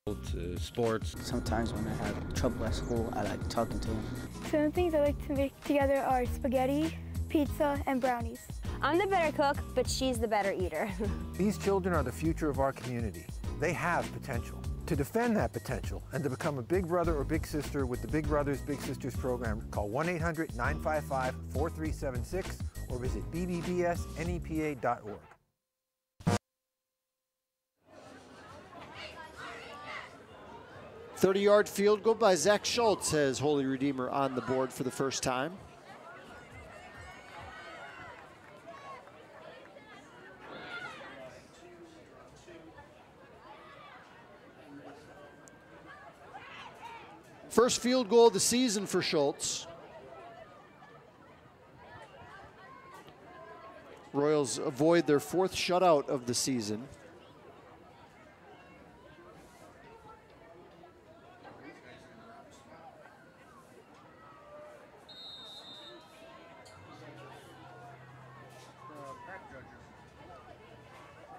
To sports. Sometimes when I have trouble at school, I like talking to him. Some things I like to make together are spaghetti, pizza, and brownies. I'm the better cook, but she's the better eater. These children are the future of our community. They have potential. To defend that potential and to become a big brother or big sister with the Big Brothers Big Sisters program, call 1-800-955-4376 or visit bbbsnepa.org. .30-yard field goal by Zach Schultz has Holy Redeemer on the board for the first time. First field goal of the season for Schultz. Royals avoid their 4th shutout of the season.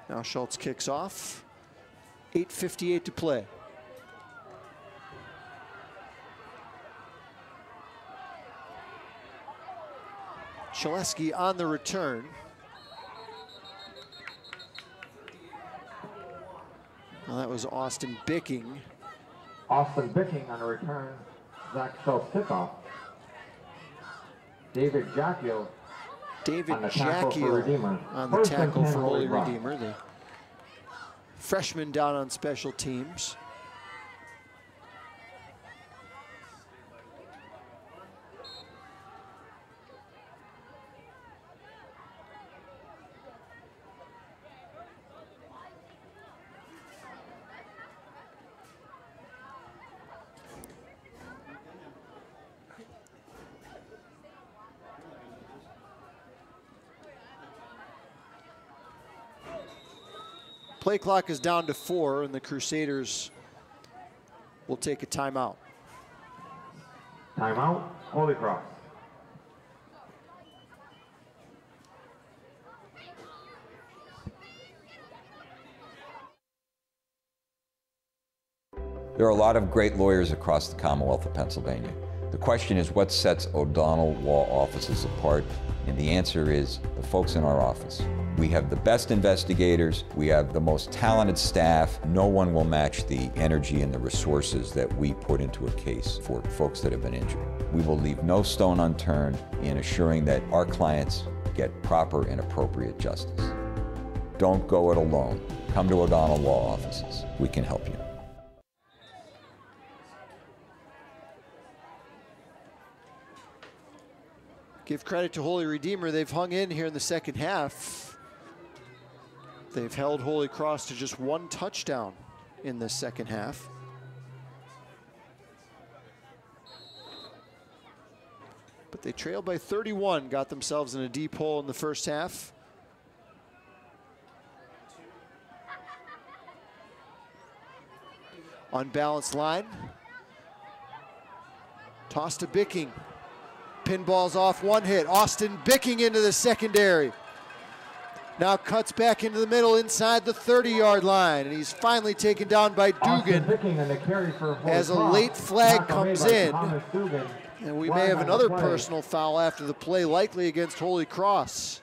Now Schultz kicks off. 8:58 to play. Chalesky on the return. Well, that was Austin Bicking. Austin Bicking on the return. Zach Schultz kickoff. David Giglio. David on the tackle for Redeemer. On the tackle for Holy Redeemer. The freshman down on special teams. Play clock is down to 4, and the Crusaders will take a timeout. Timeout, Holy Cross. There are a lot of great lawyers across the Commonwealth of Pennsylvania. The question is, what sets O'Donnell Law Offices apart? And the answer is the folks in our office. We have the best investigators, we have the most talented staff. No one will match the energy and the resources that we put into a case for folks that have been injured. We will leave no stone unturned in assuring that our clients get proper and appropriate justice. Don't go it alone. Come to O'Donnell Law Offices. We can help you. Give credit to Holy Redeemer. They've hung in here in the second half. They've held Holy Cross to just 1 touchdown in the second half. But they trailed by 31, got themselves in a deep hole in the first half. Unbalanced line. Toss to Bicking. Pinballs off one hit. Austin Bicking into the secondary. Now cuts back into the middle inside the 30-yard line, and he's finally taken down by Dugan as a late flag comes in. And we may have another personal foul after the play, likely against Holy Cross.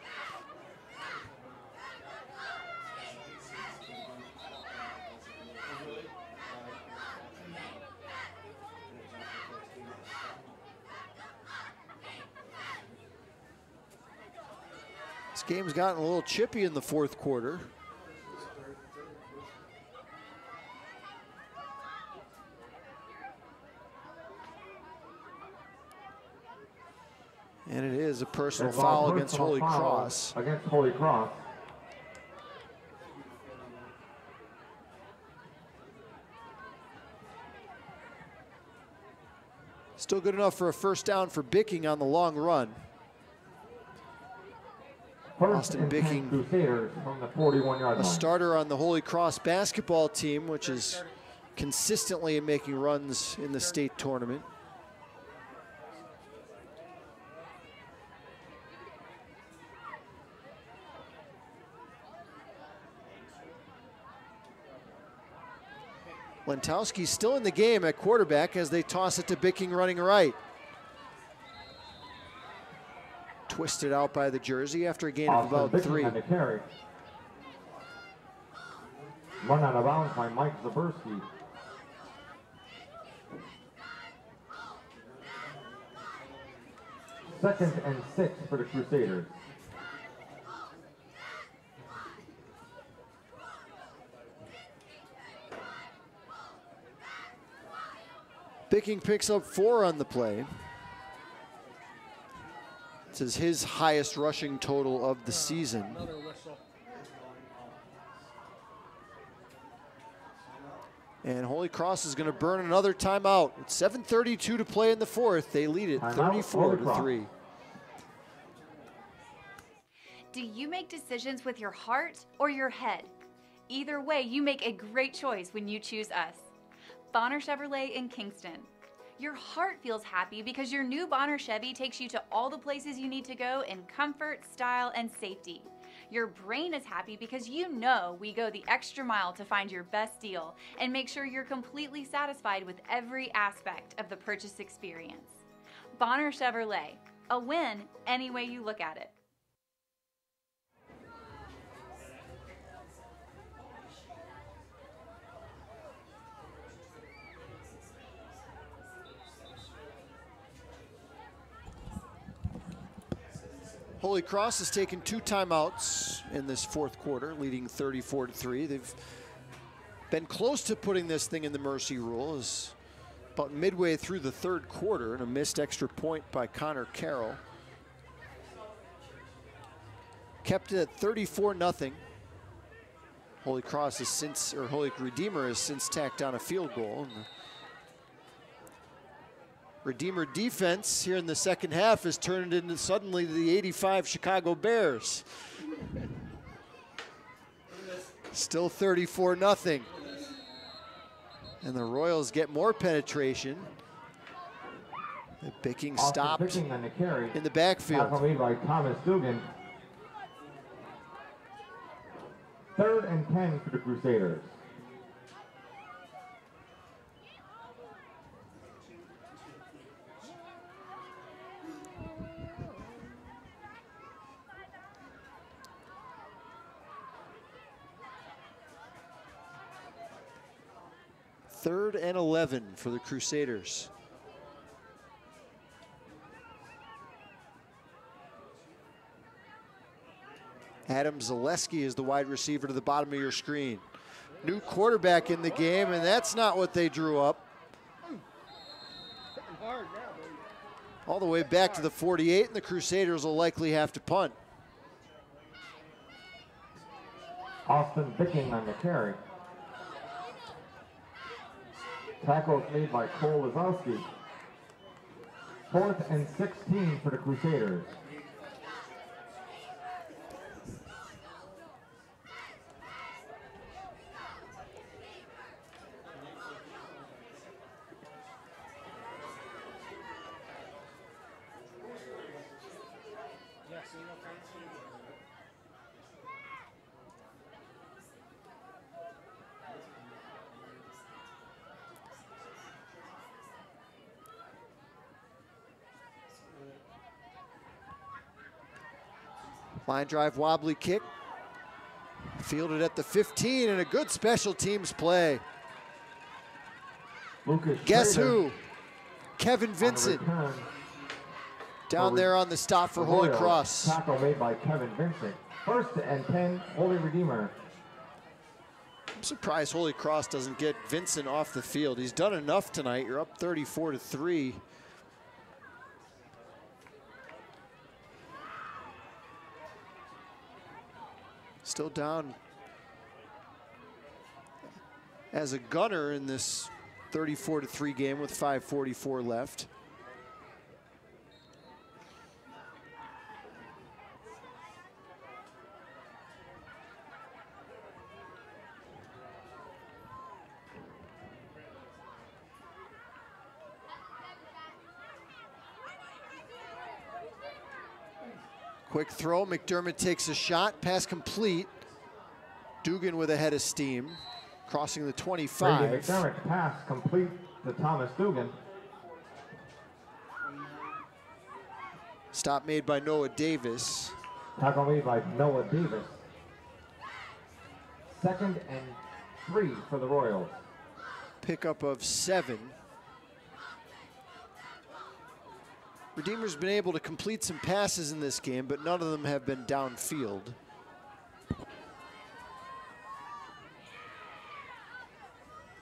This game's gotten a little chippy in the fourth quarter. And it is a personal foul against Holy Cross. Against Holy Cross. Still good enough for a first down for Bicking on the long run. Austin Bicking, Crusaders from the 41-yard line. A starter on the Holy Cross basketball team, which is consistently making runs in the state tournament. Lentowski's still in the game at quarterback as they toss it to Bicking running right. Twisted out by the jersey after a gain of about 3. On the carry. Run out of bounds by Mike Zaberski. Second and 6 for the Crusaders. Bicking picks up 4 on the play. This is his highest rushing total of the season. And Holy Cross is going to burn another timeout. It's 7:32 to play in the fourth. They lead it 34-3. Do you make decisions with your heart or your head? Either way, you make a great choice when you choose us. Bonner Chevrolet in Kingston. Your heart feels happy because your new Bonner Chevy takes you to all the places you need to go in comfort, style, and safety. Your brain is happy because you know we go the extra mile to find your best deal and make sure you're completely satisfied with every aspect of the purchase experience. Bonner Chevrolet, a win any way you look at it. Holy Cross has taken 2 timeouts in this fourth quarter, leading 34-3. They've been close to putting this thing in the mercy rule. Is about midway through the third quarter, and a missed extra point by Connor Carroll kept it at 34-0. Holy Cross has since, or Holy Redeemer has since tacked down a field goal. And Redeemer defense here in the second half has turned into suddenly the 85 Chicago Bears. Still 34-0. And the Royals get more penetration. The Bicking stopped in the backfield. By Thomas Dugan. 3rd and 10 for the Crusaders. Third and 11 for the Crusaders. Adam Zaleski is the wide receiver to the bottom of your screen. New quarterback in the game, and that's not what they drew up. All the way back to the 48, and the Crusaders will likely have to punt. Austin Bicking on the carry. Tackle is made by Cole Wazowski. 4th and 16 for the Crusaders. Line drive wobbly kick. Fielded at the 15 and a good special teams play. Guess who? Kevin Vincent. Down there on the stop for Holy Cross. Tackle made by Kevin Vincent. 1st and 10, Holy Redeemer. I'm surprised Holy Cross doesn't get Vincent off the field. He's done enough tonight. You're up 34-3. Still down as a gunner in this 34-3 game with 5:44 left. Quick throw, McDermott takes a shot, pass complete. Dugan with a head of steam, crossing the 25. Brady McDermott pass complete to Thomas Dugan. Stop made by Noah Davis. Tackle made by Noah Davis. 2nd and 3 for the Royals. Pickup of 7. Redeemer's been able to complete some passes in this game, but none of them have been downfield.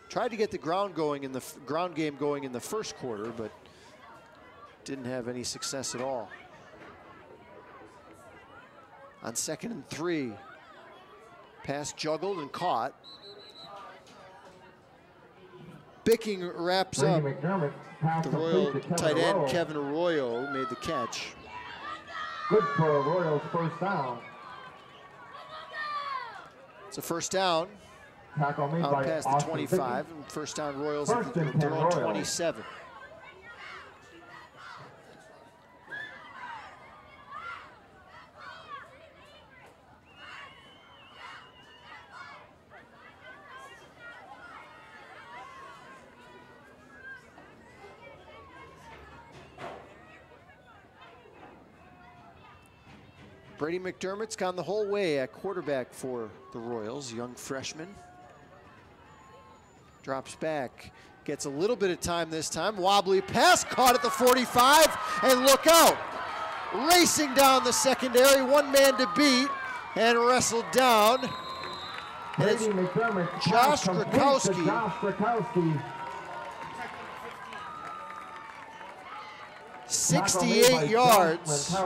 Tried to get the ground game going in the first quarter, but didn't have any success at all. On 2nd and 3, pass juggled and caught. Bicking wraps up. The Royal tight end Kevin Arroyo made the catch. Good for Royals, 1st down. It's a 1st down. Tackle made out by past the 25, and 1st down Royals at their own 27. Brady McDermott's gone the whole way at quarterback for the Royals, young freshman. Drops back, gets a little bit of time this time. Wobbly pass, caught at the 45, and look out. Racing down the secondary, one man to beat, and wrestled down. And it's Josh Krakowski. 68 yards.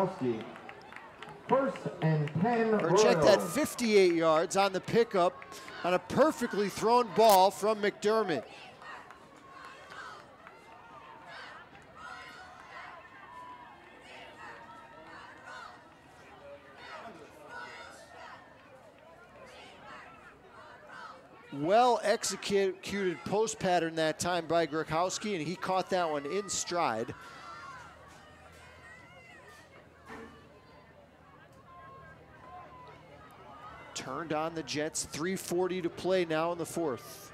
1st and 10. Or check that, 58 yards on the pickup on a perfectly thrown ball from McDermott. Well executed post pattern that time by Grakowski, and he caught that one in stride. Turned on the Jets, 3:40 to play now in the 4th.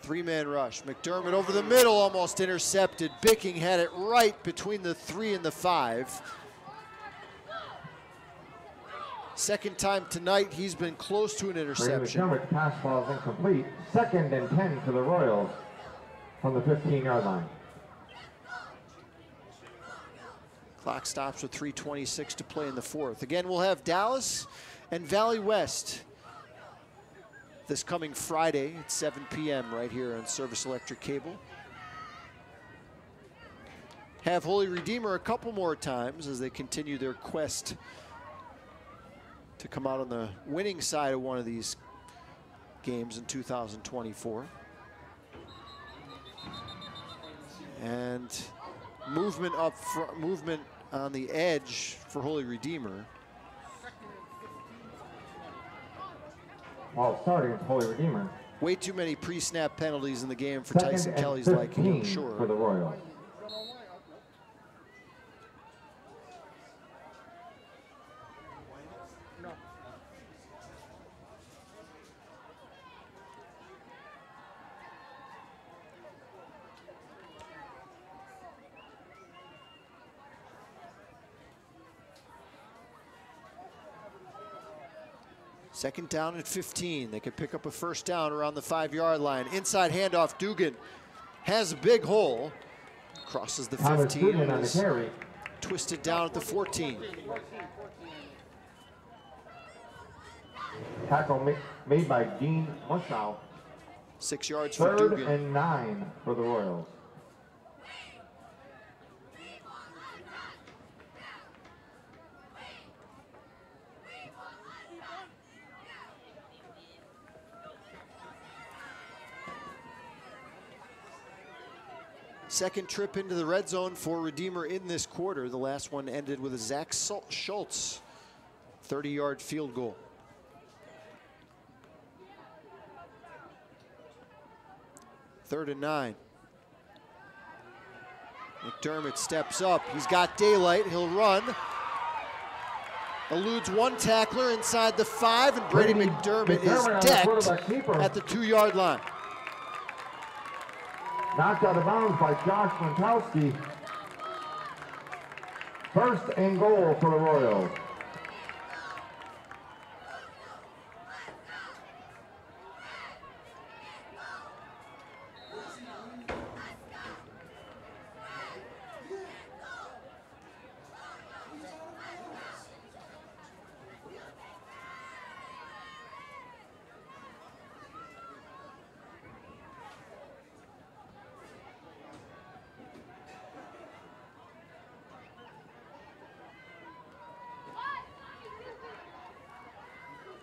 Three-man rush. McDermott over the middle, almost intercepted. Bicking had it right between the 3 and the 5. Second time tonight, he's been close to an interception. McDermott's pass ball is incomplete. 2nd and 10 for the Royals from the 15-yard line. Clock stops with 3:26 to play in the 4th. Again, we'll have Dallas and Valley West this coming Friday at 7 p.m. right here on Service Electric Cable. Have Holy Redeemer a couple more times as they continue their quest to come out on the winning side of one of these games in 2024. And movement up front, movement on the edge for Holy Redeemer. While starting with Holy Redeemer. Way too many pre-snap penalties in the game for Tyson Kelly's liking, I'm sure. For the Royals. Second down and 15. They could pick up a first down around the 5-yard line. Inside handoff, Dugan has a big hole. Crosses the 15. And is twisted down at the 14. Tackle made by Dean Mushow. 6 yards for Dugan. 3rd and 9 for the Royals. Second trip into the red zone for Redeemer in this quarter. The last one ended with a Zach Schultz 30-yard field goal. Third and 9. McDermott steps up. He's got daylight. He'll run. Eludes one tackler inside the 5, and Brady McDermott is decked at the 2-yard line. Knocked out of bounds by Josh Montowski. 1st and goal for the Royals.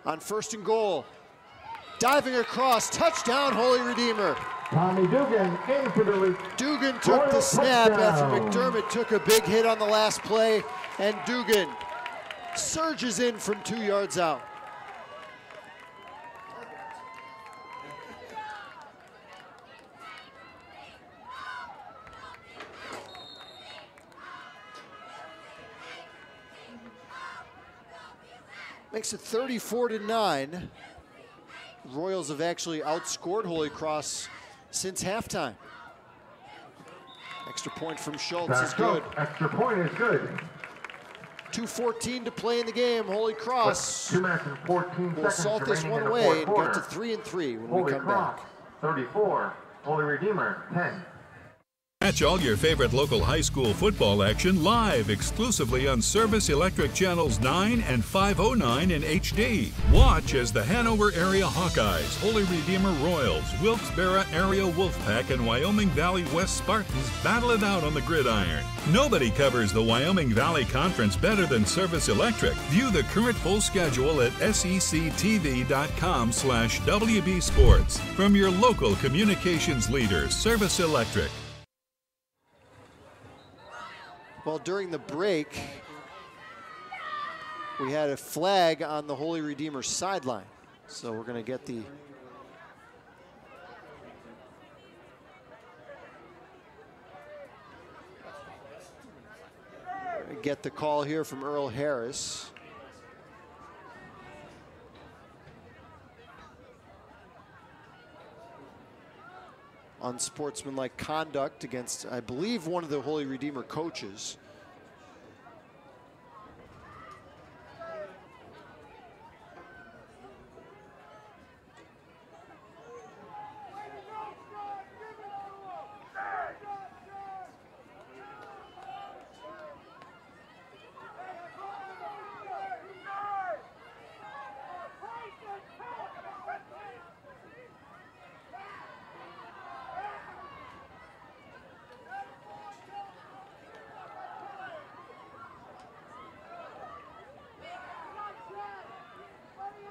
On 1st and goal, diving across, touchdown, Holy Redeemer. Tommy Dugan in for the Dugan took the snap after McDermott took a big hit on the last play, and Dugan surges in from 2 yards out. Makes it 34-9. Royals have actually outscored Holy Cross since halftime. Extra point from Schultz is good. Extra point is good. 2:14 to play in the game. Holy Cross 2 minutes and 14 seconds will salt this one away and go to 3-3 when we come back. 34, Holy Redeemer 10. Catch all your favorite local high school football action live exclusively on Service Electric Channels 9 and 509 in HD. Watch as the Hanover Area Hawkeyes, Holy Redeemer Royals, Wilkes-Barre Area Wolfpack, and Wyoming Valley West Spartans battle it out on the gridiron. Nobody covers the Wyoming Valley Conference better than Service Electric. View the current full schedule at sectv.com/WB Sports. From your local communications leader, Service Electric. Well, during the break, we had a flag on the Holy Redeemer sideline. So we're going to get the call here from Earl Harris. Unsportsmanlike conduct against, I believe, one of the Holy Redeemer coaches.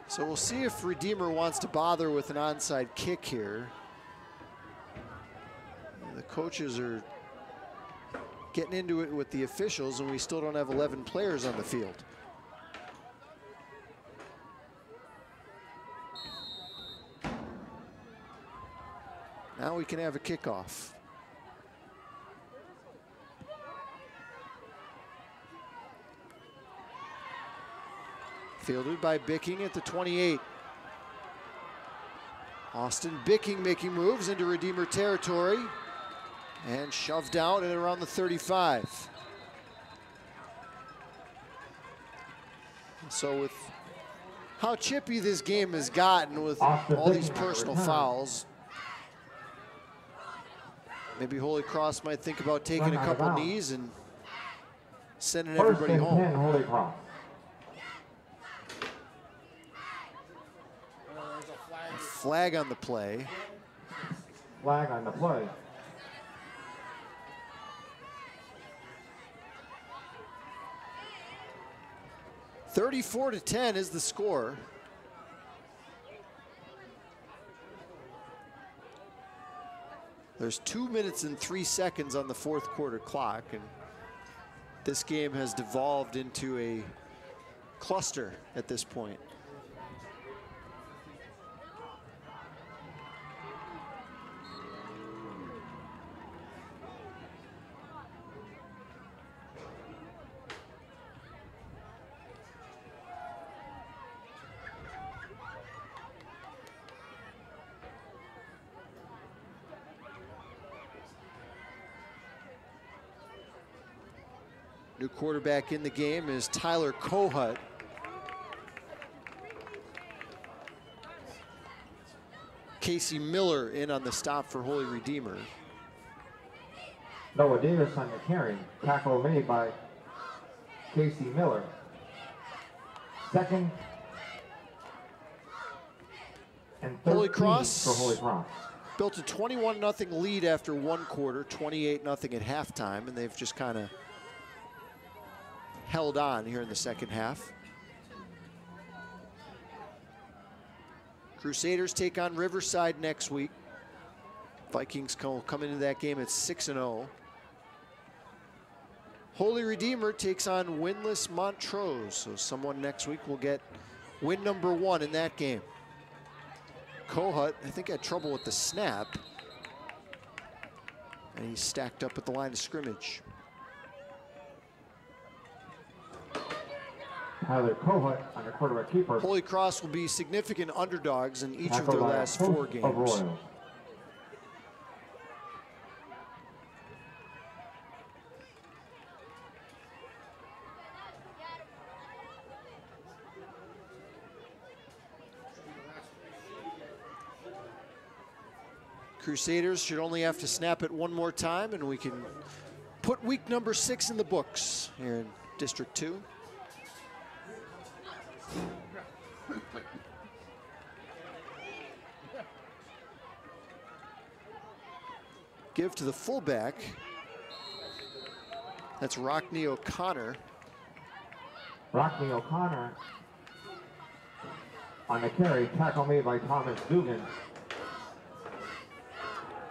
So we'll see if Redeemer wants to bother with an onside kick here. The coaches are getting into it with the officials, and we still don't have 11 players on the field. Now we can have a kickoff. Fielded by Bicking at the 28. Austin Bicking making moves into Redeemer territory and shoved out at around the 35. So with how chippy this game has gotten with all these personal fouls, maybe Holy Cross might think about taking a couple knees and sending everybody home. 10, Holy Cross. Flag on the play. Flag on the play. (34-10) is the score. There's 2 minutes and 3 seconds on the fourth quarter clock, and this game has devolved into a cluster at this point. New quarterback in the game is Tyler Kohut. Casey Miller in on the stop for Holy Redeemer. Noah Davis on the carry. Tackle made by Casey Miller. Second and 13 Holy Cross for Holy Cross. Built a 21-0 lead after one quarter, 28-0 at halftime, and they've just kind of held on here in the second half. Crusaders take on Riverside next week. Vikings will come into that game at 6-0. Holy Redeemer takes on winless Montrose, so someone next week will get win number 1 in that game. Kohut, I think, had trouble with the snap, and he's stacked up at the line of scrimmage. Tyler Kohut on the quarterback keeper. Holy Cross will be significant underdogs in each of their last 4 games. Crusaders should only have to snap it one more time, and we can put week number 6 in the books here in District 2. Give to the fullback. That's Rockney O'Connor. Rockney O'Connor on the carry. Tackle made by Thomas Dugan.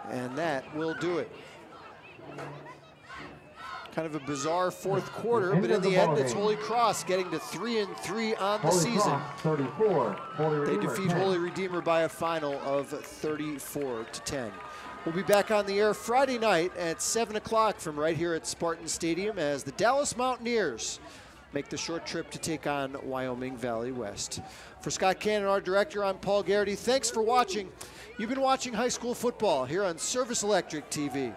And that will do it. Kind of a bizarre fourth quarter, but in the end, it's Holy Cross getting to 3-3 on the season. 34. They defeat Holy Redeemer by a final of 34-10. We'll be back on the air Friday night at 7 o'clock from right here at Spartan Stadium as the Dallas Mountaineers make the short trip to take on Wyoming Valley West. For Scott Cannon, our director, I'm Paul Garrity. Thanks for watching. You've been watching high school football here on Service Electric TV.